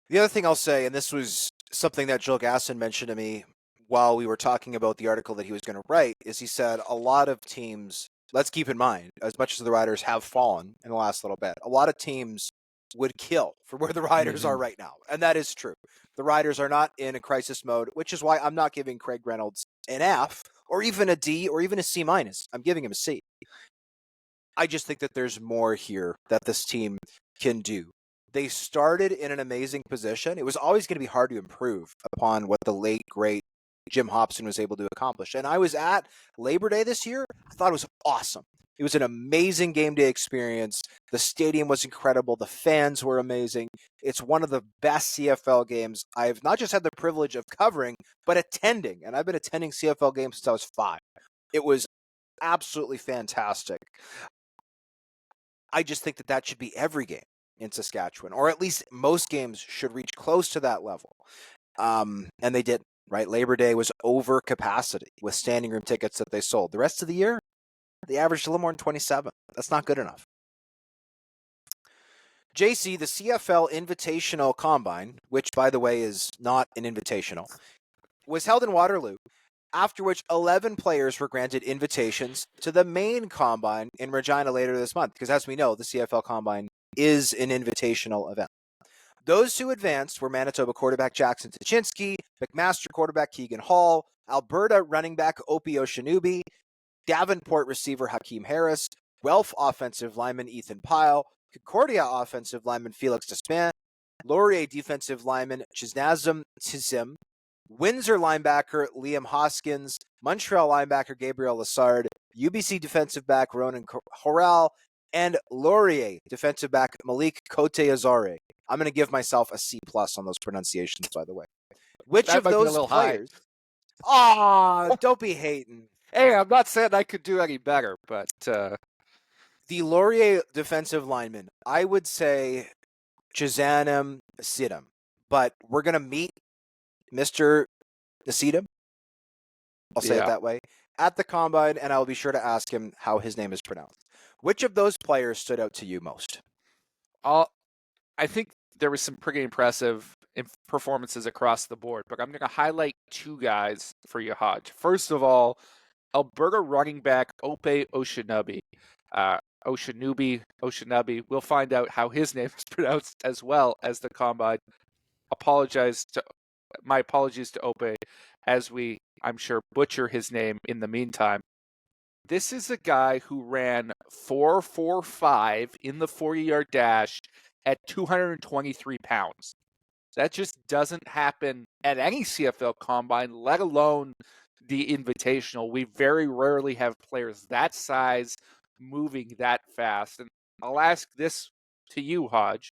Speaker 1: The other thing I'll say, and this was something that Jill Gasson mentioned to me while we were talking about the article that he was going to write, is he said a lot of teams, let's keep in mind, as much as the Riders have fallen in the last little bit, a lot of teams would kill for where the Riders are right now. And that is true. The Riders are not in a crisis mode, which is why I'm not giving Craig Reynolds an F or even a D or even a C minus. I'm giving him a C. I just think that there's more here that this team can do. They started in an amazing position. It was always going to be hard to improve upon what the late, great Jim Hopson was able to accomplish. And I was at Labor Day this year. I thought it was awesome. It was an amazing game day experience. The stadium was incredible. The fans were amazing. It's one of the best CFL games I've not just had the privilege of covering, but attending. And I've been attending CFL games since I was 5. It was absolutely fantastic. I just think that that should be every game in Saskatchewan, or at least most games should reach close to that level. And they didn't, right? Labor Day was over capacity with standing room tickets that they sold. The rest of the year, they averaged a little more than 27. That's not good enough. JC, the CFL Invitational Combine, which, by the way, is not an invitational, was held in Waterloo, after which 11 players were granted invitations to the main Combine in Regina later this month, because as we know, the CFL Combine is an invitational event. Those who advanced were Manitoba quarterback Jackson Tuchinski, McMaster quarterback Keegan Hall, Alberta running back Opie Oshinubi, Davenport receiver Hakeem Harris, Guelph offensive lineman Ethan Pyle, Concordia offensive lineman Felix Despin, Laurier defensive lineman Chiznazem Tizim, Windsor linebacker Liam Hoskins, Montreal linebacker Gabriel Lassard, UBC defensive back Ronan Horal, and Laurier defensive back Malik Kote-Azare. I'm going to give myself a C+ on those pronunciations, by the way. Which
Speaker 2: That
Speaker 1: of
Speaker 2: might be a
Speaker 1: those
Speaker 2: little
Speaker 1: players... Aw, don't be hating.
Speaker 2: Hey, I'm not saying I could do any better, but...
Speaker 1: The Laurier defensive lineman, I would say Chizanem Sidam. But we're going to meet Mr. Sidam, I'll say it that way, at the Combine, and I'll be sure to ask him how his name is pronounced. Which of those players stood out to you most?
Speaker 2: I think there was some pretty impressive performances across the board, but I'm going to highlight 2 guys for you, Hodge. First of all, Alberta running back Ope Oshinubi. Oshinubi. We'll find out how his name is pronounced as well as the Combine. My apologies to Ope as we, I'm sure, butcher his name in the meantime. This is a guy who ran 4.45 in the 40-yard dash at 223 pounds. That just doesn't happen at any CFL Combine, let alone the Invitational. We very rarely have players that size moving that fast. And I'll ask this to you, Hodge.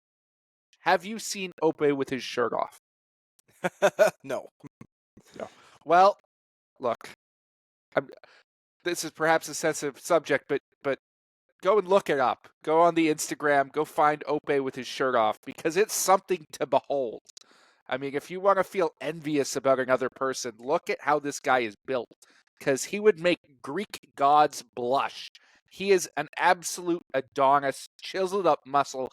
Speaker 2: Have you seen Ope with his shirt off?
Speaker 1: No.
Speaker 2: Well, look, this is perhaps a sensitive subject, but go and look it up. Go on the Instagram. Go find Ope with his shirt off, because it's something to behold. I mean, if you want to feel envious about another person, look at how this guy is built, because he would make Greek gods blush. He is an absolute Adonis, chiseled up muscle.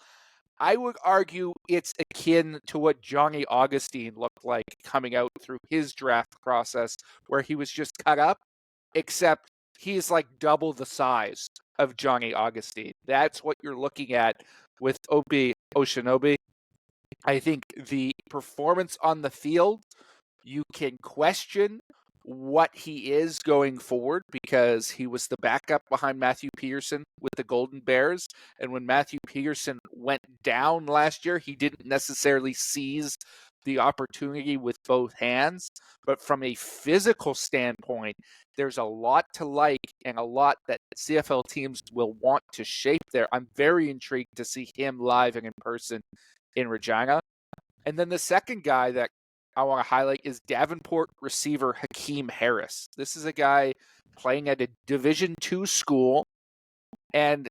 Speaker 2: I would argue it's akin to what Johnny Augustine looked like coming out through his draft process, where he was just cut up, except he's like double the size of Johnny Augustine. That's what you're looking at with Opie Oshinubi. I think the performance on the field, you can question what he is going forward, because he was the backup behind Matthew Peterson with the Golden Bears. And when Matthew Peterson went down last year, he didn't necessarily seize the opportunity with both hands. But from a physical standpoint, there's a lot to like and a lot that CFL teams will want to shape there. I'm very intrigued to see him live and in person in Regina. And then the second guy that I want to highlight is Davenport receiver Hakeem Harris. This is a guy playing at a Division II school, and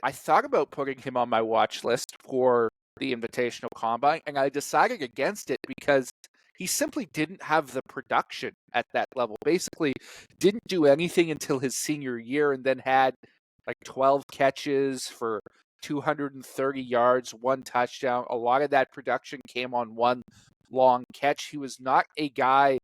Speaker 2: I thought about putting him on my watch list for the Invitational Combine, and I decided against it because he simply didn't have the production at that level. Basically, didn't do anything until his senior year, and then had like 12 catches for 230 yards, 1 touchdown. A lot of that production came on one long catch. He was not a guy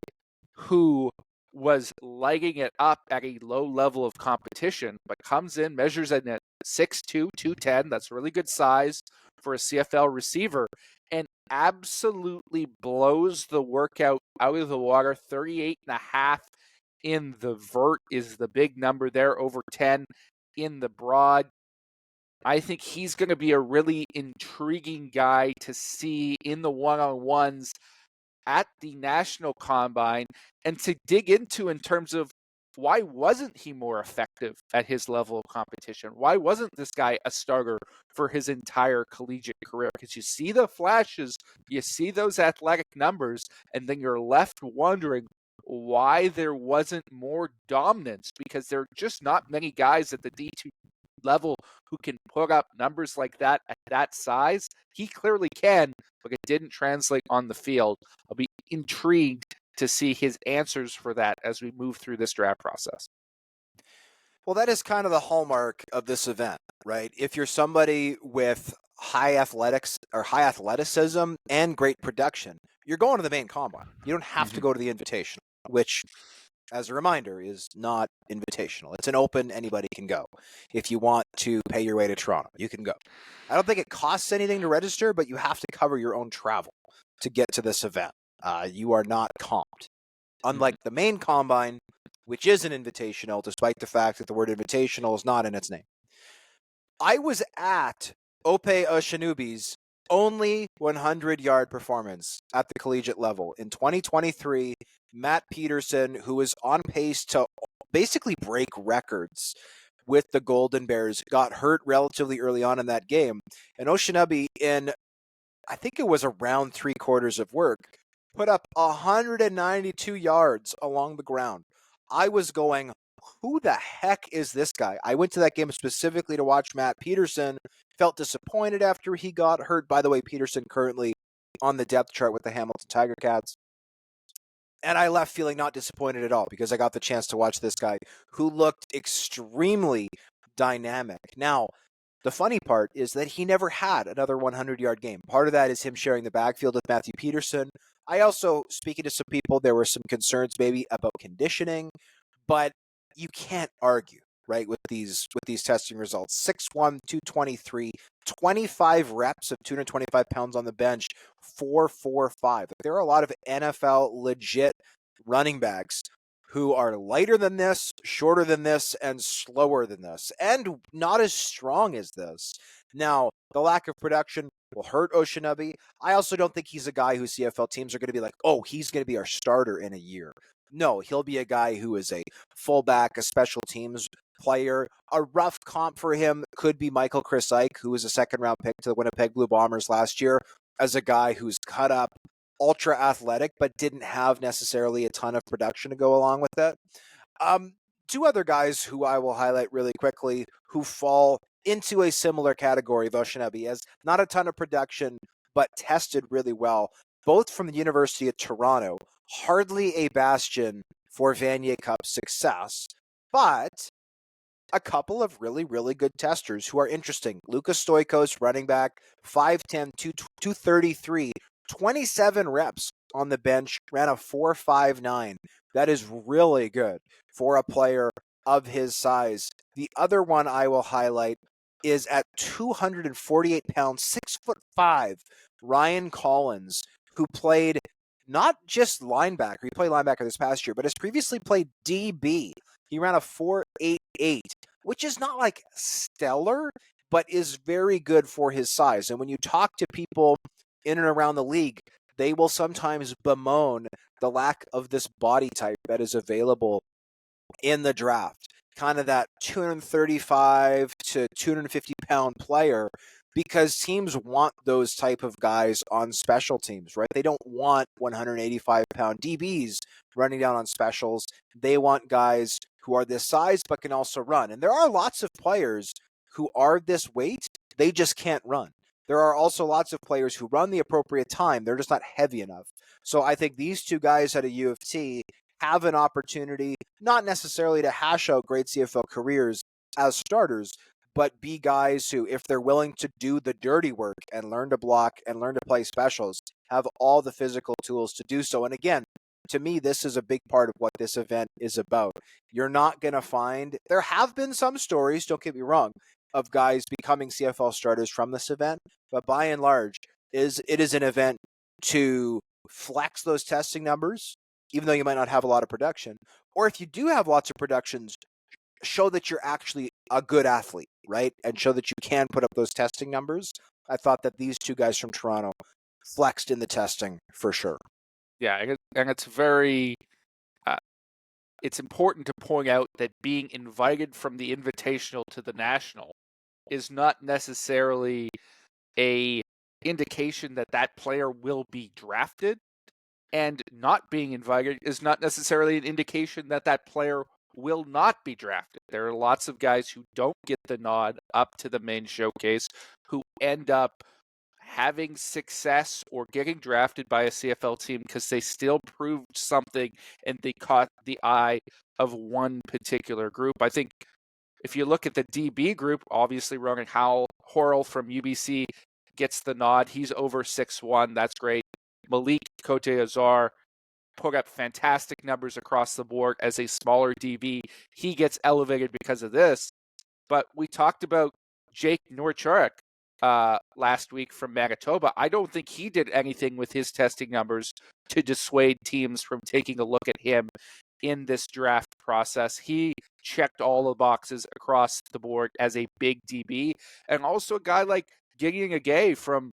Speaker 2: who was lighting it up at a low level of competition, but comes in, measures in at 6'2", 210. That's really good size for a CFL receiver, and absolutely blows the workout out of the water. 38.5 in the vert is the big number there, over 10 in the broad. I think he's going to be a really intriguing guy to see in the one-on-ones at the National Combine, and to dig into in terms of why wasn't he more effective at his level of competition? Why wasn't this guy a starter for his entire collegiate career? Because you see the flashes, you see those athletic numbers, and then you're left wondering why there wasn't more dominance, because there are just not many guys at the D2 level who can put up numbers like that at that size. He clearly can, but it didn't translate on the field. I'll be intrigued to see his answers for that as we move through this draft process.
Speaker 1: Well, that is kind of the hallmark of this event, right? If you're somebody with high athletics or high athleticism and great production, you're going to the main combine. You don't have to go to the Invitational, which, as a reminder, is not invitational. It's an open, anybody can go. If you want to pay your way to Toronto, you can go. I don't think it costs anything to register, but you have to cover your own travel to get to this event. You are not comped. Unlike the main combine, which is an invitational, despite the fact that the word invitational is not in its name. I was at Ope Oshanubi's only 100-yard performance at the collegiate level. In 2023, Matt Peterson, who was on pace to basically break records with the Golden Bears, got hurt relatively early on in that game. And Oshanubi, in I think it was around 3 quarters of work, put up 192 yards along the ground. I was going, who the heck is this guy? I went to that game specifically to watch Matt Peterson. Felt disappointed after he got hurt. By the way, Peterson currently on the depth chart with the Hamilton Tiger Cats. And I left feeling not disappointed at all because I got the chance to watch this guy who looked extremely dynamic. Now, the funny part is that he never had another 100-yard game. Part of that is him sharing the backfield with Matthew Peterson. I also, speaking to some people, there were some concerns maybe about conditioning, but you can't argue, right, with these testing results. 6'1", 223, 25 reps of 225 pounds on the bench, 4.45. There are a lot of NFL legit running backs who are lighter than this, shorter than this, and slower than this, and not as strong as this. Now, the lack of production will hurt Oshanubi. I also don't think he's a guy who CFL teams are going to be like, oh, he's going to be our starter in a year. No, he'll be a guy who is a fullback, a special teams player. A rough comp for him could be Michael Chris Ike, who was a second-round pick to the Winnipeg Blue Bombers last year, as a guy who's cut up, ultra athletic, but didn't have necessarily a ton of production to go along with it. 2 other guys who I will highlight really quickly who fall into a similar category of Oshanubi as not a ton of production, but tested really well, both from the University of Toronto. Hardly a bastion for Vanier Cup success, but a couple of really, really good testers who are interesting. Lucas Stoikos, running back, 5'10", 233, 27 reps on the bench, ran a 4.59. That is really good for a player of his size. The other one I will highlight is at 248 pounds, 6'5", Ryan Collins, who played not just linebacker. He played linebacker this past year, but has previously played DB. He ran a 4.88, which is not like stellar, but is very good for his size. And when you talk to people in and around the league, they will sometimes bemoan the lack of this body type that is available in the draft. Kind of that 235 to 250 pound player, because teams want those type of guys on special teams, right? They don't want 185 pound DBs running down on specials. They want guys who are this size but can also run. And there are lots of players who are this weight, they just can't run. There are also lots of players who run the appropriate time, they're just not heavy enough. So I think these two guys at a U of T have an opportunity, not necessarily to hash out great CFL careers as starters, but be guys who, if they're willing to do the dirty work and learn to block and learn to play specials, have all the physical tools to do so. And again, to me, this is a big part of what this event is about. You're not going to find, there have been some stories, don't get me wrong, of guys becoming CFL starters from this event, but by and large, it is an event to flex those testing numbers, even though you might not have a lot of production. Or if you do have lots of productions, show that you're actually a good athlete, right? And show that you can put up those testing numbers. I thought that these two guys from Toronto flexed in the testing for sure.
Speaker 2: Yeah, and it's very, it's important to point out that being invited from the Invitational to the National is not necessarily a indication that that player will be drafted, and not being invited is not necessarily an indication that that player will not be drafted. There are lots of guys who don't get the nod up to the main showcase who end up having success or getting drafted by a CFL team because they still proved something and they caught the eye of one particular group. I think if you look at the DB group, obviously Rogan Horrell from UBC gets the nod. He's over 6'1". That's great. Malik Cote-Azar put up fantastic numbers across the board as a smaller DB. He gets elevated because of this. But we talked about Jake Norchurek last week from Manitoba. I don't think he did anything with his testing numbers to dissuade teams from taking a look at him in this draft process. He checked all the boxes across the board as a big DB. And also a guy like Gideon Agay from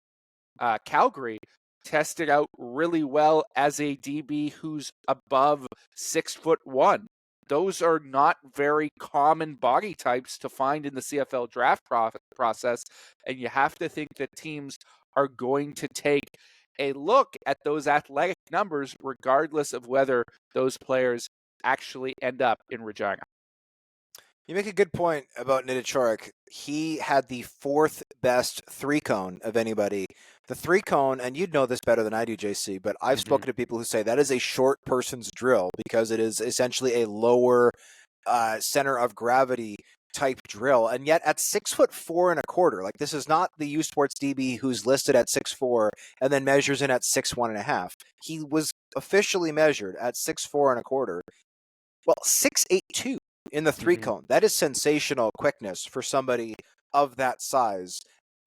Speaker 2: Calgary tested out really well as a DB who's above 6'1". Those are not very common body types to find in the CFL draft process, and you have to think that teams are going to take a look at those athletic numbers regardless of whether those players actually end up in Regina.
Speaker 1: You make a good point about Nidichorek. He had the fourth best three cone of anybody. The three cone, and you'd know this better than I do, JC, but I've spoken to people who say that is a short person's drill because it is essentially a lower center of gravity type drill. And yet at 6'4.25", like this is not the U Sports DB who's listed at 6'4" and then measures in at 6'1.5". He was officially measured at 6'4.25". Well, 6'8'2" in the three cone. That is sensational quickness for somebody of that size.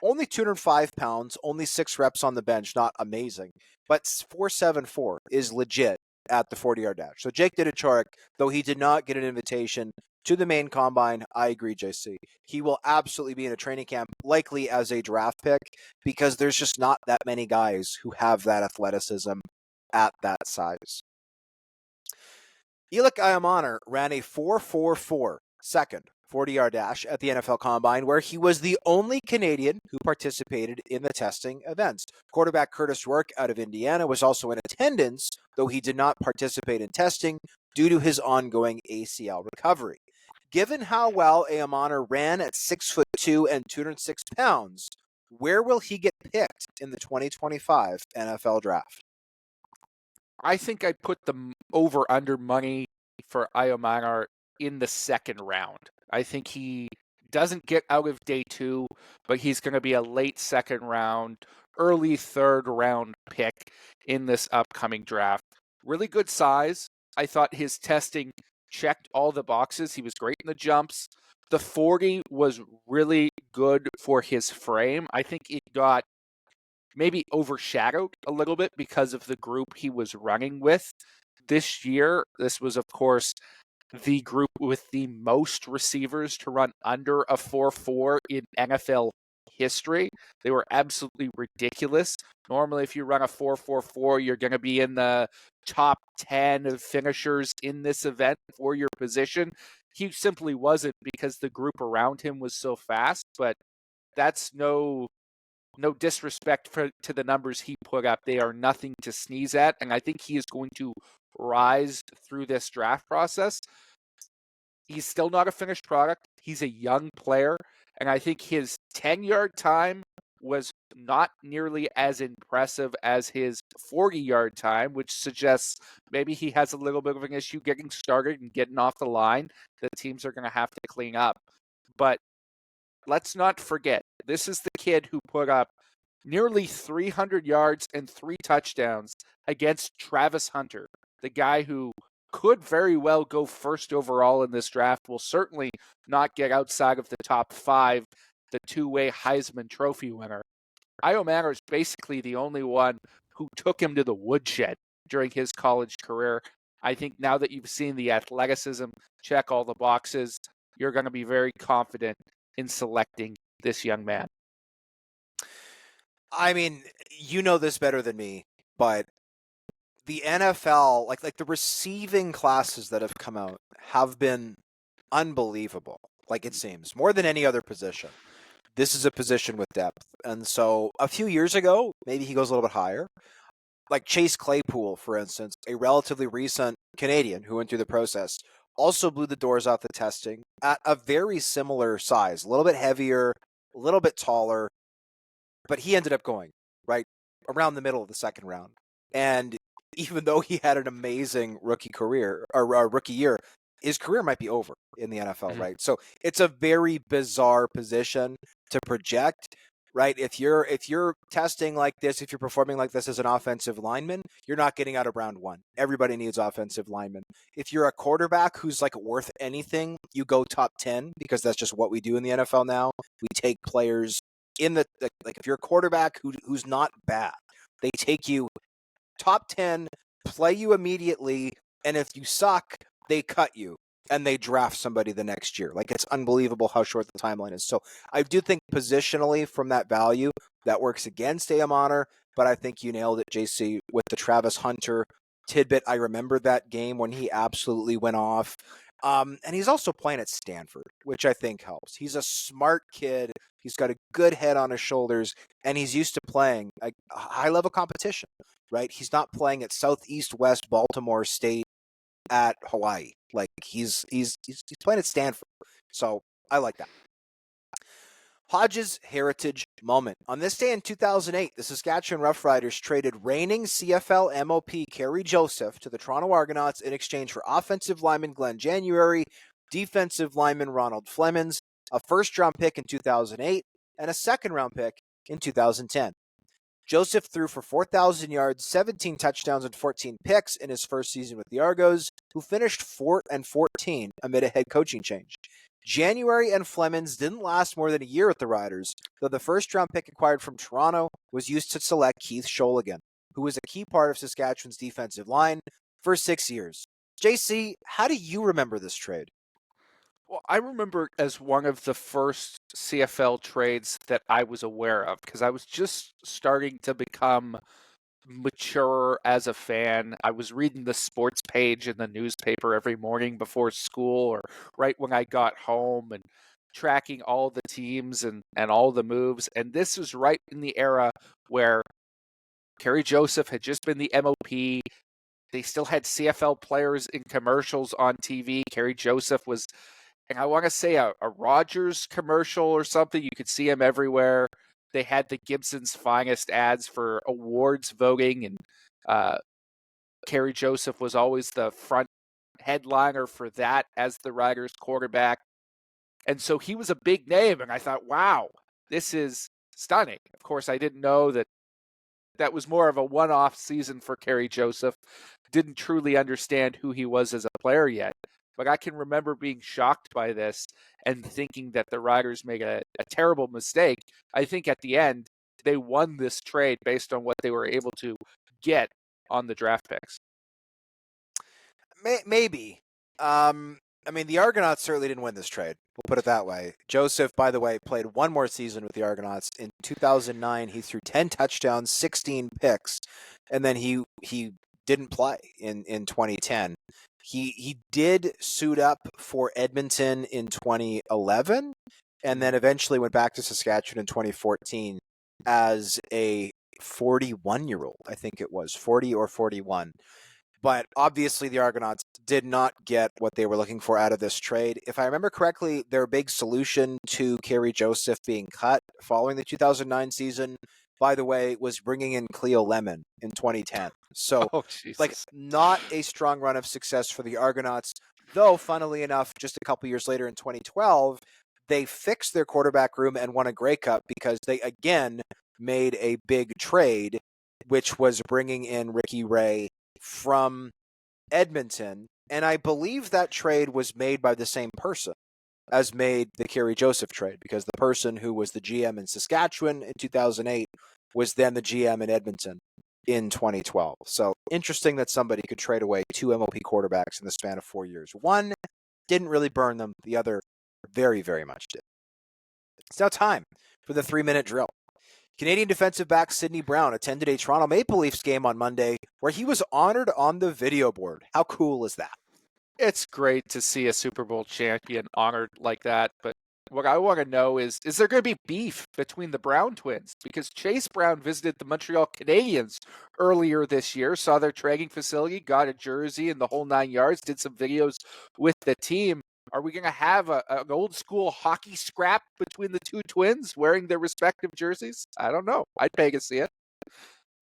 Speaker 1: Only 205 pounds, only 6 reps on the bench, not amazing. But 4.74 is legit at the 40-yard dash. So Jake Nidichorek, though he did not get an invitation to the main combine, I agree, JC. He will absolutely be in a training camp, likely as a draft pick, because there's just not that many guys who have that athleticism at that size. Elic Ayomanor ran a 4.44 second 40-yard dash at the NFL Combine, where he was the only Canadian who participated in the testing events. Quarterback Curtis Rourke out of Indiana was also in attendance, though he did not participate in testing due to his ongoing ACL recovery. Given how well Ayomanor ran at 6'2" and 206 pounds, where will he get picked in the 2025 NFL Draft?
Speaker 2: I think I'd put the over-under money for Ayomanor in the second round. I think he doesn't get out of day 2, but he's going to be a late second round, early third round pick in this upcoming draft. Really good size. I thought his testing checked all the boxes. He was great in the jumps. The 40 was really good for his frame. I think it got maybe overshadowed a little bit because of the group he was running with this year. This was, of course, the group with the most receivers to run under a 4.4 in NFL history. They were absolutely ridiculous. Normally, if you run a 4.44, you're going to be in the top 10 of finishers in this event for your position. He simply wasn't because the group around him was so fast, but that's no disrespect to the numbers he put up. They are nothing to sneeze at, and I think he is going to rise through this draft process. He's still not a finished product. He's a young player, and I think his 10-yard time was not nearly as impressive as his 40-yard time, which suggests maybe he has a little bit of an issue getting started and getting off the line that teams are going to have to clean up. But let's not forget, this is the kid who put up nearly 300 yards and 3 touchdowns against Travis Hunter, the guy who could very well go first overall in this draft, will certainly not get outside of the top 5, the two-way Heisman Trophy winner. Ayomanor is basically the only one who took him to the woodshed during his college career. I think now that you've seen the athleticism, check all the boxes, you're going to be very confident in selecting this young man.
Speaker 1: I mean, you know this better than me, but the NFL, like the receiving classes that have come out have been unbelievable. Like it seems more than any other position. This is a position with depth. And so a few years ago, maybe he goes a little bit higher. Like Chase Claypool, for instance, a relatively recent Canadian who went through the process, also blew the doors off the testing at a very similar size, a little bit heavier, a little bit taller, but he ended up going right around the middle of the second round. And even though he had an amazing rookie career or rookie year, his career might be over in the NFL, right? So it's a very bizarre position to project, right? If you're testing like this, if you're performing like this as an offensive lineman, you're not getting out of round 1. Everybody needs offensive linemen. If you're a quarterback who's like worth anything, you go top 10 because that's just what we do in the NFL now. We take players in the like if you're a quarterback who's not bad, they take you top 10, play you immediately, and if you suck, they cut you and they draft somebody the next year. Like it's unbelievable how short the timeline is. So I do think positionally from that value, that works against Ayomanor, but I think you nailed it, JC, with the Travis Hunter tidbit. I remember that game when he absolutely went off. And he's also playing at Stanford, which I think helps. He's a smart kid. He's got a good head on his shoulders, and he's used to playing a high-level competition, right? He's not playing at Southeast West Baltimore State at Hawaii. Like he's playing at Stanford. So I like that. Hodge's heritage moment. On this day in 2008, the Saskatchewan Roughriders traded reigning CFL MOP Kerry Joseph to the Toronto Argonauts in exchange for offensive lineman Glenn January, defensive lineman Ronald Flemings, a first-round pick in 2008, and a second-round pick in 2010. Joseph threw for 4,000 yards, 17 touchdowns, and 14 picks in his first season with the Argos, who finished 4-14 amid a head coaching change. January and Flemings didn't last more than a year at the Riders, though the first-round pick acquired from Toronto was used to select Keith Sholigan, who was a key part of Saskatchewan's defensive line for 6 years. JC, how do you remember this trade?
Speaker 2: Well, I remember it as one of the first CFL trades that I was aware of because I was just starting to become mature as a fan. I was reading the sports page in the newspaper every morning before school or right when I got home and tracking all the teams and all the moves. And this was right in the era where Kerry Joseph had just been the MOP. They still had CFL players in commercials on TV. Kerry Joseph was, and I want to say a Rogers commercial or something. You could see him everywhere. They had the Gibson's Finest ads for awards voting, and Kerry Joseph was always the front headliner for that as the Riders quarterback. And so he was a big name, and I thought, wow, this is stunning. Of course, I didn't know that was more of a one-off season for Kerry Joseph. Didn't truly understand who he was as a player yet. But I can remember being shocked by this and thinking that the Riders made a terrible mistake. I think at the end, they won this trade based on what they were able to get on the draft picks.
Speaker 1: Maybe. I mean, the Argonauts certainly didn't win this trade. We'll put it that way. Joseph, by the way, played one more season with the Argonauts. In 2009, he threw 10 touchdowns, 16 picks, and then he didn't play in 2010. He did suit up for Edmonton in 2011, and then eventually went back to Saskatchewan in 2014 as a 41-year-old. I think it was 40 or 41. But obviously, the Argonauts did not get what they were looking for out of this trade. If I remember correctly, their big solution to Kerry Joseph being cut following the 2009 season, by the way, was bringing in Cleo Lemon in 2010. So, not a strong run of success for the Argonauts, though, funnily enough, just a couple years later in 2012, they fixed their quarterback room and won a Grey Cup because they, again, made a big trade, which was bringing in Ricky Ray from Edmonton, and I believe that trade was made by the same person as made the Kerry Joseph trade, because the person who was the GM in Saskatchewan in 2008 was then the GM in Edmonton in 2012. So interesting that somebody could trade away two MLP quarterbacks in the span of 4 years. One didn't really burn them, the other very, very much did. It's now time for the 3-minute drill. Canadian defensive back Sidney Brown attended a Toronto Maple Leafs game on Monday where he was honored on the video board. How cool is that?
Speaker 2: It's great to see a Super Bowl champion honored like that, but what I want to know is there going to be beef between the Brown twins? Because Chase Brown visited the Montreal Canadiens earlier this year, saw their training facility, got a jersey and the whole 9 yards, did some videos with the team. Are we going to have an old school hockey scrap between the two twins wearing their respective jerseys? I don't know. I'd pay to see it.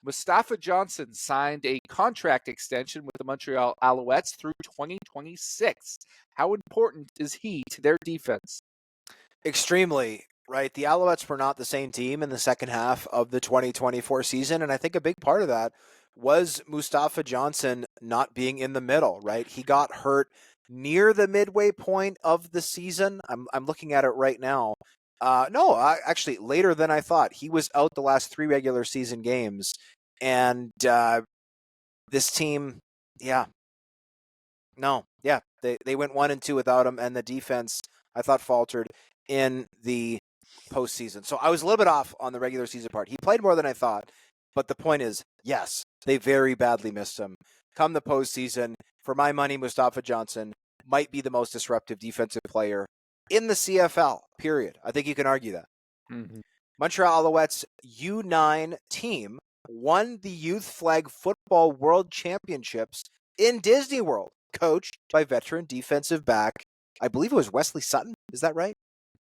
Speaker 2: Mustafa Johnson signed a contract extension with the Montreal Alouettes through 2026. How important is he to their defense?
Speaker 1: Extremely, right? The Alouettes were not the same team in the second half of the 2024 season, and I think a big part of that was Mustafa Johnson not being in the middle, right? He got hurt near the midway point of the season. I'm looking at it right now. Actually, later than I thought. He was out the last 3 regular season games, and this team, they went 1-2 without him, and the defense, I thought, faltered in the postseason. So I was a little bit off on the regular season part. He played more than I thought, but the point is, yes, they very badly missed him. Come the postseason, for my money, Mustafa Johnson might be the most disruptive defensive player in the CFL, period. I think you can argue that.
Speaker 2: Mm-hmm.
Speaker 1: Montreal Alouettes U9 team won the Youth Flag Football World Championships in Disney World, coached by veteran defensive back, I believe it was Wesley Sutton. Is that right?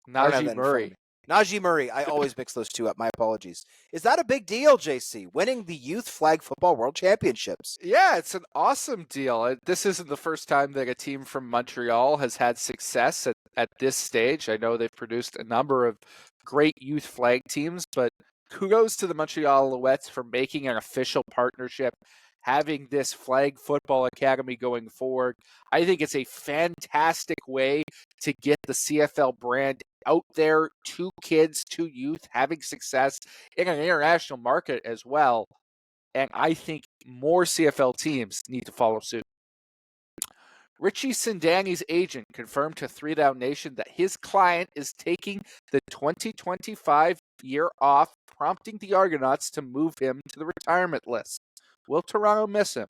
Speaker 2: Najee Murray.
Speaker 1: Najee Murray. I always mix those two up. My apologies. Is that a big deal, JC? Winning the Youth Flag Football World Championships?
Speaker 2: Yeah, it's an awesome deal. This isn't the first time that a team from Montreal has had success at this stage. I know they've produced a number of great youth flag teams, but kudos to the Montreal Alouettes for making an official partnership, having this flag football academy going forward. I think it's a fantastic way to get the CFL brand out there to kids, to youth, having success in an international market as well. And I think more CFL teams need to follow suit. Richie Sindani's agent confirmed to 3DownNation that his client is taking the 2025 year off, prompting the Argonauts to move him to the retirement list. Will Toronto miss him?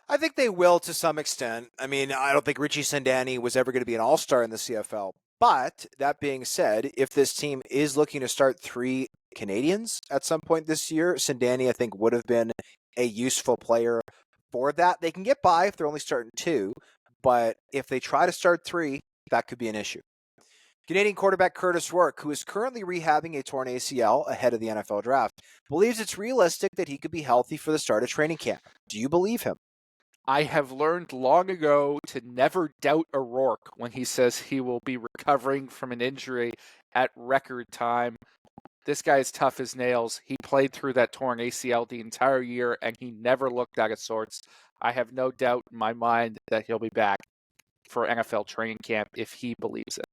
Speaker 1: I think they will to some extent. I mean, I don't think Richie Sindani was ever going to be an all-star in the CFL. But that being said, if this team is looking to start 3 Canadians at some point this year, Sindani, I think, would have been a useful player for that. They can get by if they're only starting 2, but if they try to start 3, that could be an issue. Canadian quarterback Curtis Rourke, who is currently rehabbing a torn ACL ahead of the NFL draft, believes it's realistic that he could be healthy for the start of training camp. Do you believe him?
Speaker 2: I have learned long ago to never doubt a Rourke when he says he will be recovering from an injury at record time. This guy is tough as nails. He played through that torn ACL the entire year, and he never looked out of sorts. I have no doubt in my mind that he'll be back for NFL training camp if he believes it.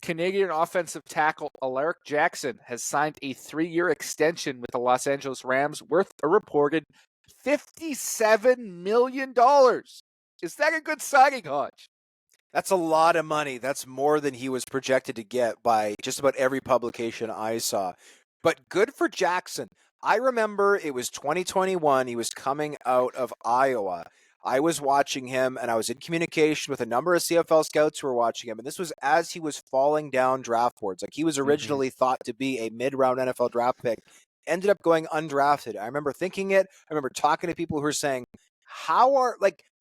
Speaker 2: Canadian offensive tackle Elic Jackson has signed a 3-year extension with the Los Angeles Rams worth a reported $57 million. Is that a good signing, Hodge?
Speaker 1: That's a lot of money. That's more than he was projected to get by just about every publication I saw. But good for Jackson. I remember it was 2021. He was coming out of Iowa. I was watching him, and I was in communication with a number of CFL scouts who were watching him. And this was as he was falling down draft boards. Like, he was originally thought to be a mid-round NFL draft pick, ended up going undrafted. I remember thinking it. I remember talking to people who were saying,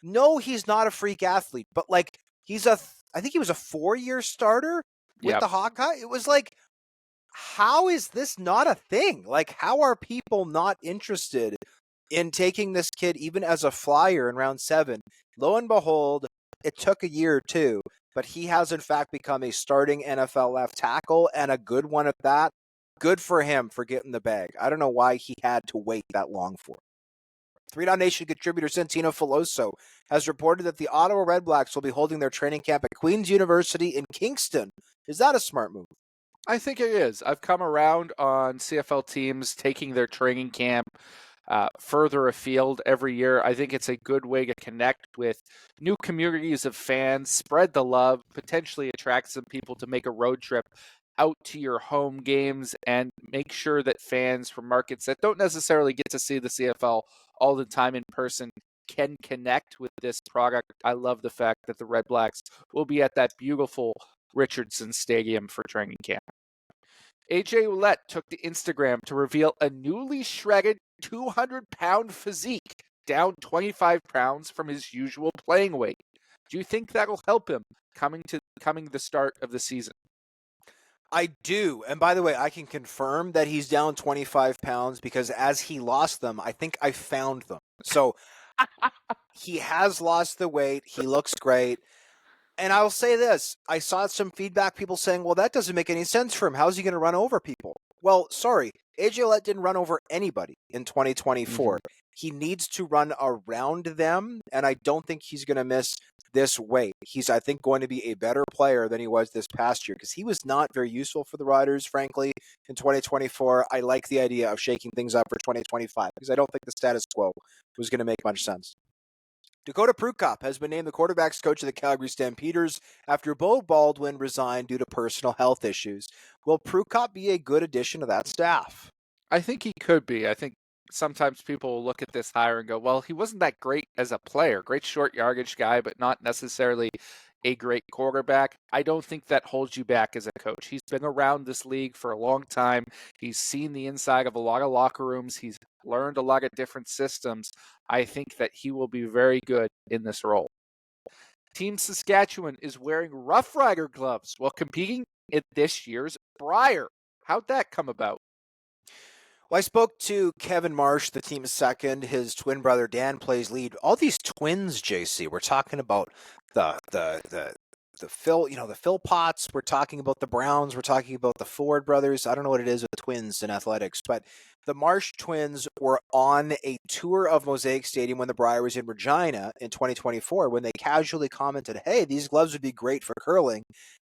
Speaker 1: no, he's not a freak athlete, but like, I think he was a 4-year starter with the Hawkeye. It was like, how is this not a thing? Like, how are people not interested in taking this kid even as a flyer in round 7? Lo and behold, it took a year or two, but he has in fact become a starting NFL left tackle, and a good one at that. Good for him for getting the bag. I don't know why he had to wait that long for it. 3DownNation contributor Santino Filoso has reported that the Ottawa Redblacks will be holding their training camp at Queen's University in Kingston. Is that a smart move?
Speaker 2: I think it is. I've come around on CFL teams taking their training camp further afield every year. I think it's a good way to connect with new communities of fans, spread the love, potentially attract some people to make a road trip out to your home games, and make sure that fans from markets that don't necessarily get to see the CFL all the time in person can connect with this product. I love the fact that the Redblacks will be at that beautiful Richardson Stadium for training camp. AJ Ouellette took to Instagram to reveal a newly shredded 200-pound physique, down 25 pounds from his usual playing weight. Do you think that'll help him coming the start of the season?
Speaker 1: I do. And by the way, I can confirm that he's down 25 pounds because as he lost them, I think I found them. So he has lost the weight. He looks great. And I'll say this. I saw some feedback, people saying, well, that doesn't make any sense for him. How's he going to run over people? Well, sorry. AJ Ouellette didn't run over anybody in 2024. He needs to run around them, and I don't think he's going to miss this weight. He's, I think, going to be a better player than he was this past year because he was not very useful for the Riders, frankly, in 2024. I like the idea of shaking things up for 2025 because I don't think the status quo was going to make much sense. Dakota Prukop has been named the quarterback's coach of the Calgary Stampeders after Beau Baldwin resigned due to personal health issues. Will Prukop be a good addition to that staff?
Speaker 2: I think he could be. I think sometimes people will look at this hire and go, well, he wasn't that great as a player. Great short yardage guy, but not necessarily a great quarterback. I don't think that holds you back as a coach. He's been around this league for a long time. He's seen the inside of a lot of locker rooms. He's learned a lot of different systems. I think that he will be very good in this role. Team Saskatchewan is wearing Roughrider gloves while competing in this year's Brier. How'd that come about?
Speaker 1: Well, I spoke to Kevin Marsh, the team's second. His twin brother Dan plays lead. All these twins, JC. We're talking about the Philpotts. We're talking about the Browns. We're talking about the Ford brothers. I don't know what it is with twins in athletics, but the Marsh twins were on a tour of Mosaic Stadium when the Brier was in Regina in 2024 when they casually commented, hey, these gloves would be great for curling.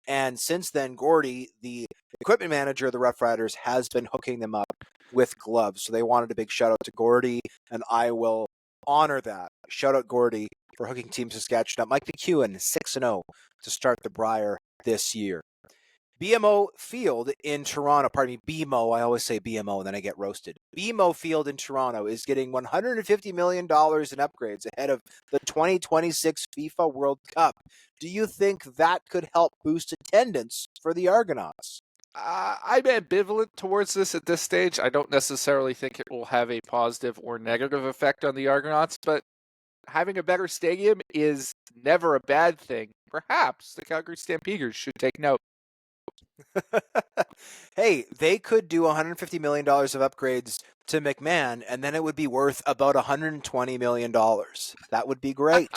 Speaker 1: And since then, Gordy, the equipment manager of the Roughriders, has been hooking them up with gloves. So they wanted a big shout out to Gordy, and I will honor that. Shout out Gordy for hooking Team Saskatchewan up. Mike McEwen, 6-0 to start the Brier this year. BMO Field in Toronto, pardon me, BMO, I always say BMO and then I get roasted. BMO Field in Toronto is getting $150 million in upgrades ahead of the 2026 FIFA World Cup. Do you think that could help boost attendance for the Argonauts?
Speaker 2: I'm ambivalent towards this at this stage. I don't necessarily think it will have a positive or negative effect on the Argonauts, but having a better stadium is never a bad thing. Perhaps the Calgary Stampeders should take note.
Speaker 1: Hey, they could do $150 million of upgrades to McMahon, and then it would be worth about $120 million. That would be great.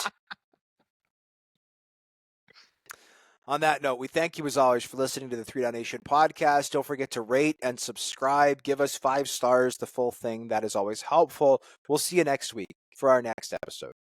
Speaker 1: On that note, we thank you as always for listening to the 3DownNation podcast. Don't forget to rate and subscribe. Give us 5 stars, the full thing. That is always helpful. We'll see you next week for our next episode.